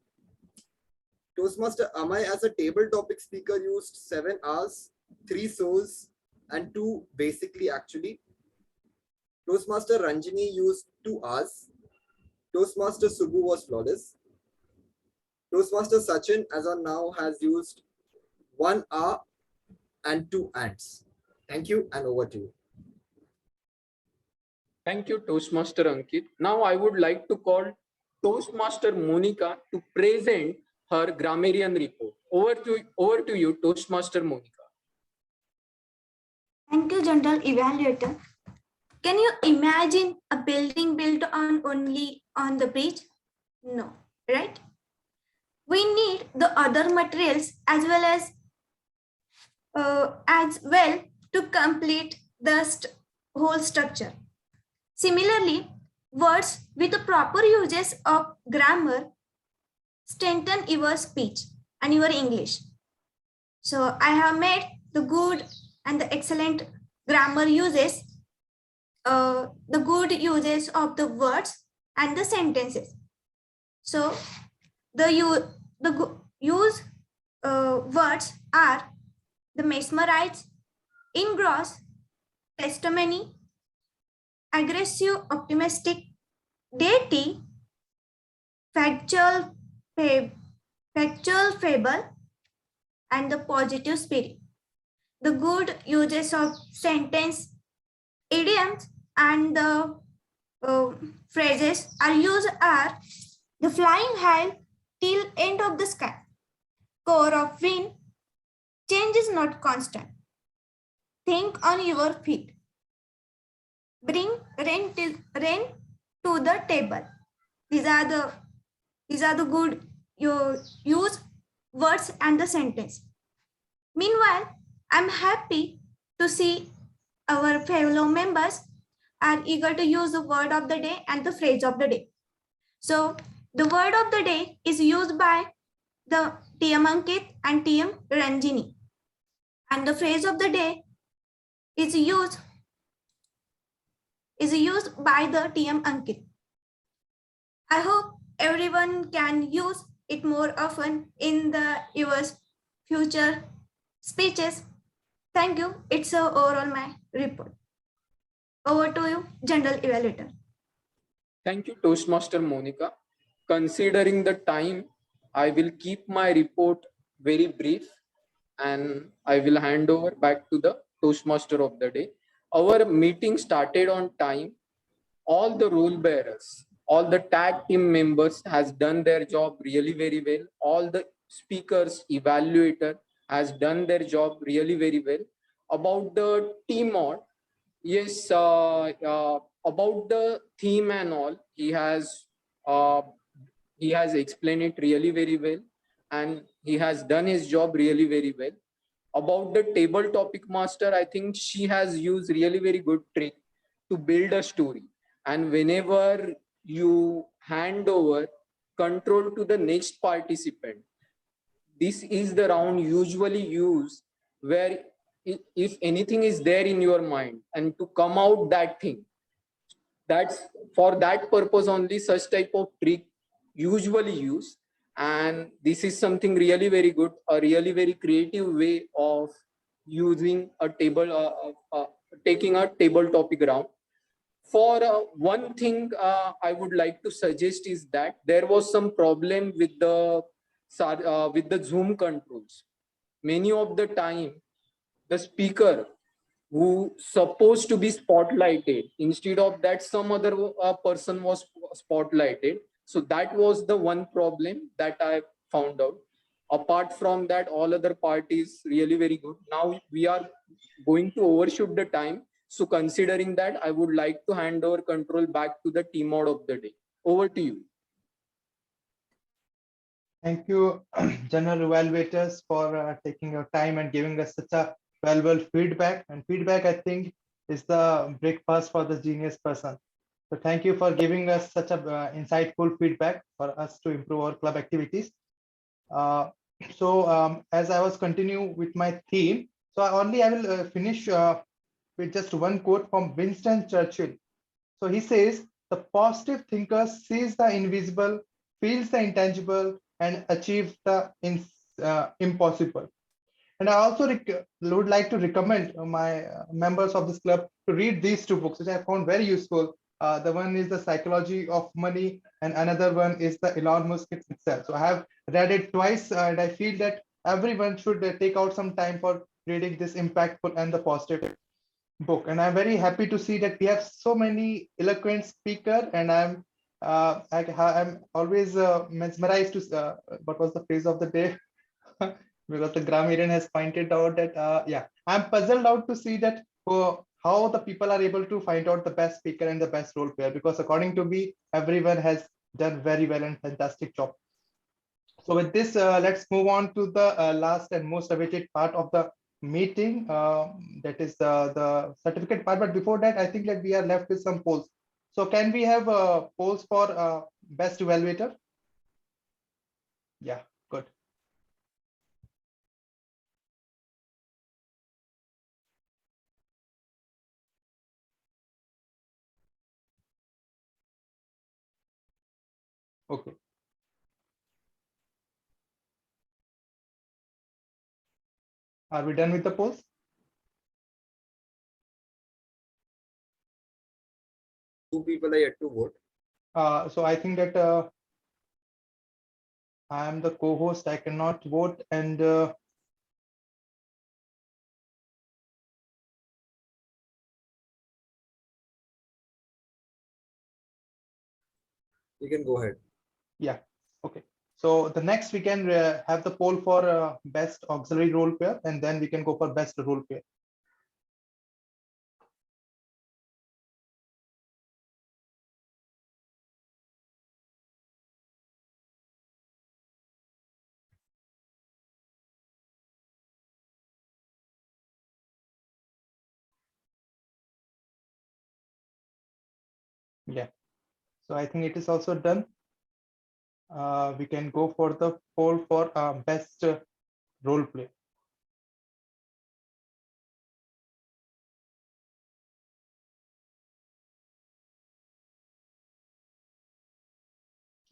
Toastmaster Amay as a table topic speaker used 7 hours, 3 so's, and 2 basically actually. Toastmaster Ranjini used 2 hours. Toastmaster Subbu was flawless. Toastmaster Sachin as on now has used 1 hour and 2 ants. Thank you, and over to you. Thank you, Toastmaster Ankit. Now I would like to call Toastmaster Monica to present her grammarian report. Over to you, Toastmaster Monica. Thank you, General Evaluator. Can you imagine a building built on only on the bridge? No, right? We need the other materials as well to complete the whole structure. Similarly, words with the proper uses of grammar strengthen your speech and your English. So I have made the good and the excellent grammar uses, the good uses of the words and the sentences. So the use words are the mesmerize, engross, testimony, aggressive, optimistic, deity, factual fable, and the positive spirit. The good uses of sentence, idioms, and the phrases are used are the flying high till end of the sky, core of wind, change is not constant, think on your feet, bring rain to the table. These are the good you use words and the sentence. Meanwhile, I'm happy to see our fellow members are eager to use the word of the day and the phrase of the day. So the word of the day is used by the TM Ankit and TM Ranjini. And the phrase of the day is used by the TM Ankit. I hope everyone can use it more often in your future speeches. Thank you. It's overall my report. Over to you, General Evaluator. Thank you, Toastmaster Monica. Considering the time, I will keep my report very brief and I will hand over back to the Toastmaster of the day. Our meeting started on time. All the role bearers, all the tag team members has done their job really very well. All the speakers, evaluator has done their job really very well. About the team mod, yes, about the theme and all, he has explained it really very well, and he has done his job really very well. About the table topic master, I think she has used really very good trick to build a story. And whenever you hand over control to the next participant, this is the round usually used where if anything is there in your mind and to come out that thing, That's for that purpose only such type of trick usually used. And this is something really very good, a really very creative way of using a table, taking a table topic around. For one thing I would like to suggest is that there was some problem with the Zoom controls. Many of the time, the speaker who supposed to be spotlighted, instead of that some other person was spotlighted. So that was the one problem that I found out. Apart from that, all other part is really very good. Now we are going to overshoot the time, so considering that, I would like to hand over control back to the team mod of the day. Over to you. Thank you, general evaluators, for taking your time and giving us such a valuable feedback. And feedback, I think, is the breakfast for the genius person. So thank you for giving us such a insightful feedback for us to improve our club activities. As I was continue with my theme, so I will finish with just one quote from Winston Churchill. So he says, the positive thinker sees the invisible, feels the intangible, and achieves the impossible. And I also would like to recommend my members of this club to read these two books, which I found very useful. The one is The Psychology of Money, and another one is the Elon Musk itself. So I have read it twice, and I feel that everyone should take out some time for reading this impactful and the positive book. And I'm very happy to see that we have so many eloquent speaker, and I'm always mesmerized to what was the phrase of the day. Because the Grammarian has pointed out that I'm puzzled out to see that how the people are able to find out the best speaker and the best role player, because according to me, everyone has done very well and fantastic job. So with this, let's move on to the last and most awaited part of the meeting, that is the certificate part. But before that, I think that we are left with some polls. So can we have polls for best evaluator? Yeah, good. Okay. Are we done with the polls? Two people are yet to vote. So I think that I am the co-host. I cannot vote, and You can go ahead. yeah, okay. So the next we can have the poll for best auxiliary role player, and then we can go for best role player. Yeah, so I think it is also done. We can go for the poll for best role play.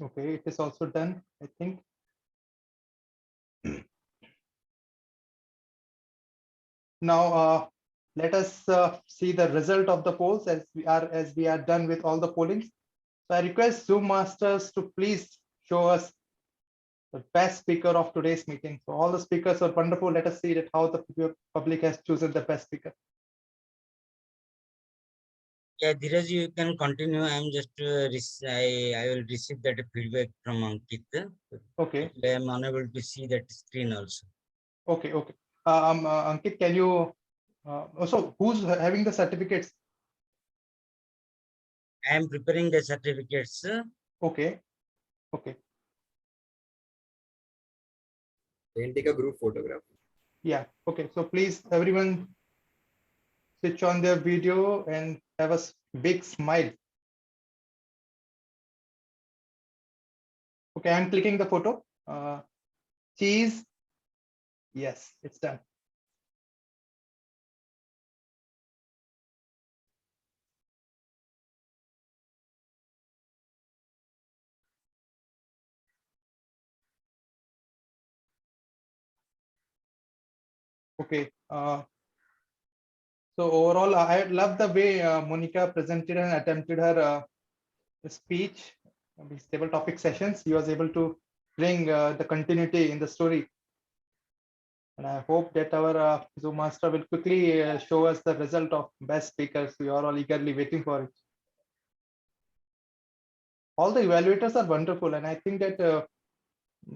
Okay, it is also done, I think. Now let us see the result of the polls as we are done with all the pollings. So I request Zoom masters to please show us the best speaker of today's meeting. So all the speakers are wonderful. Let us see that how the public has chosen the best speaker. Yeah, Dheeraj, you can continue. I'm just I will receive that feedback from Ankit. Okay. I am unable to see that screen also. Okay. Okay. Ankit, can you? Also, who's having the certificates? I am preparing the certificates. Okay. Okay. Then take a group photograph. Yeah. Okay. So please, everyone, switch on their video and have a big smile. Okay, I'm clicking the photo. Cheese. Yes, it's done. Okay. So overall, I love the way Monica presented and attempted her speech. These table topic sessions, he was able to bring the continuity in the story. And I hope that our Zoom master will quickly show us the result of best speakers. We are all eagerly waiting for it. All the evaluators are wonderful, and I think that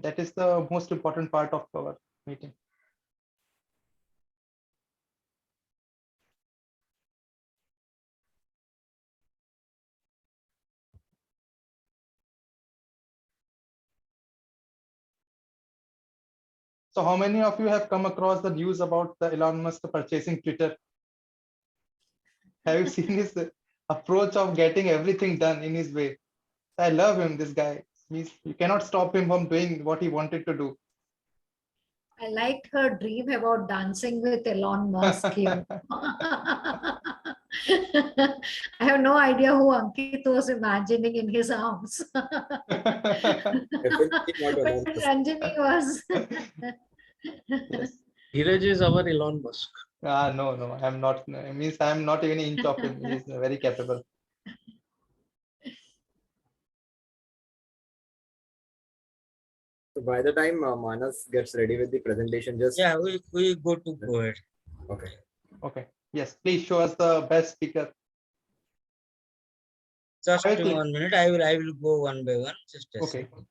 that is the most important part of our meeting. So how many of you have come across the news about the Elon Musk purchasing Twitter? Have you seen his approach of getting everything done in his way? I love him, this guy. You cannot stop him from doing what he wanted to do. I liked her dream about dancing with Elon Musk. I have no idea who Ankit was imagining in his arms. Ranjini was. Dheeraj is our Elon Musk. No, I'm not. It means I'm not even an inch of him. He's very capable. So by the time Manas gets ready with the presentation, just we go ahead. Okay. Okay. Yes, please show us the best speaker. Just 1 minute. I will go one by one. Just a okay. second.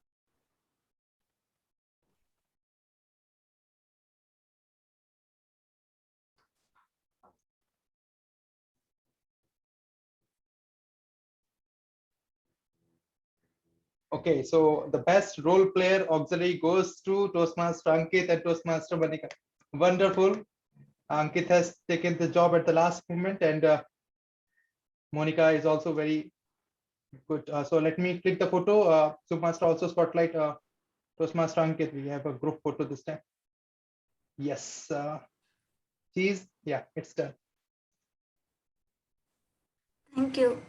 Okay, so the best role player auxiliary goes to Toastmaster Ankit and Toastmaster Monica. Wonderful. Ankit has taken the job at the last moment, and Monica is also very good. So let me click the photo. Toastmaster also spotlight Toastmaster Ankit. We have a group photo this time. Yes. Cheese. Yeah, it's done. Thank you.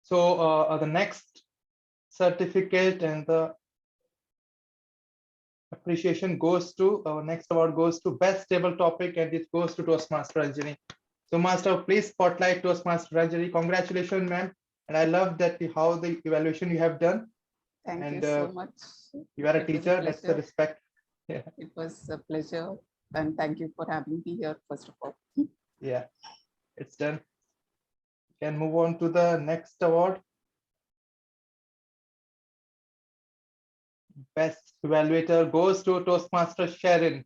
So the next certificate and the appreciation goes to our next award goes to best table topic, and it goes to Toastmaster Ranjini. So Master, please spotlight Toastmaster Ranjini. Congratulations, ma'am. And I love that how the evaluation you have done. Thank you so much. You are a teacher. That's the respect. Yeah. It was a pleasure, and thank you for having me here, first of all. Yeah, it's done. Can move on to the next award. Best evaluator goes to Toastmaster Sharon.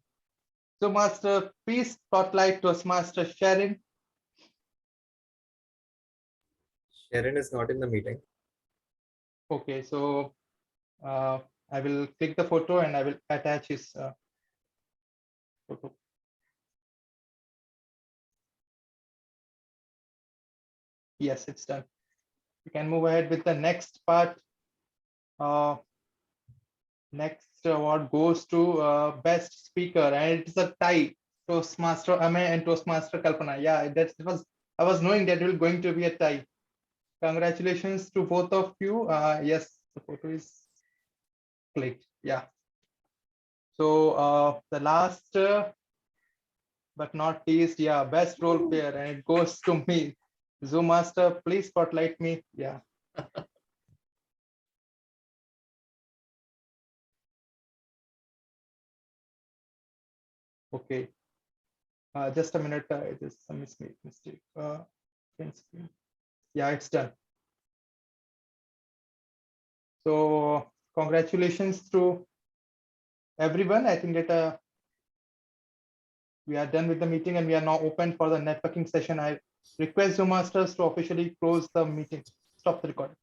So Master, please spotlight Toastmaster Sharon. Sharon is not in the meeting. Okay, so I will click the photo and I will attach his photo. Yes, it's done. We can move ahead with the next part. Next award goes to best speaker, and it's a tie. Toastmaster Ame and Toastmaster Kalpana. Yeah, I was knowing that it was going to be a tie. Congratulations to both of you. Yes, the photo is clicked. Yeah. So the last but not least, yeah, best role player, and it goes to me. Zoom Master, please spotlight me. Yeah. Okay. Just a minute. Just some mistake. Yeah, it's done. So congratulations to everyone. I think that we are done with the meeting and we are now open for the networking session. I request Zoom Masters to officially close the meeting. Stop the recording.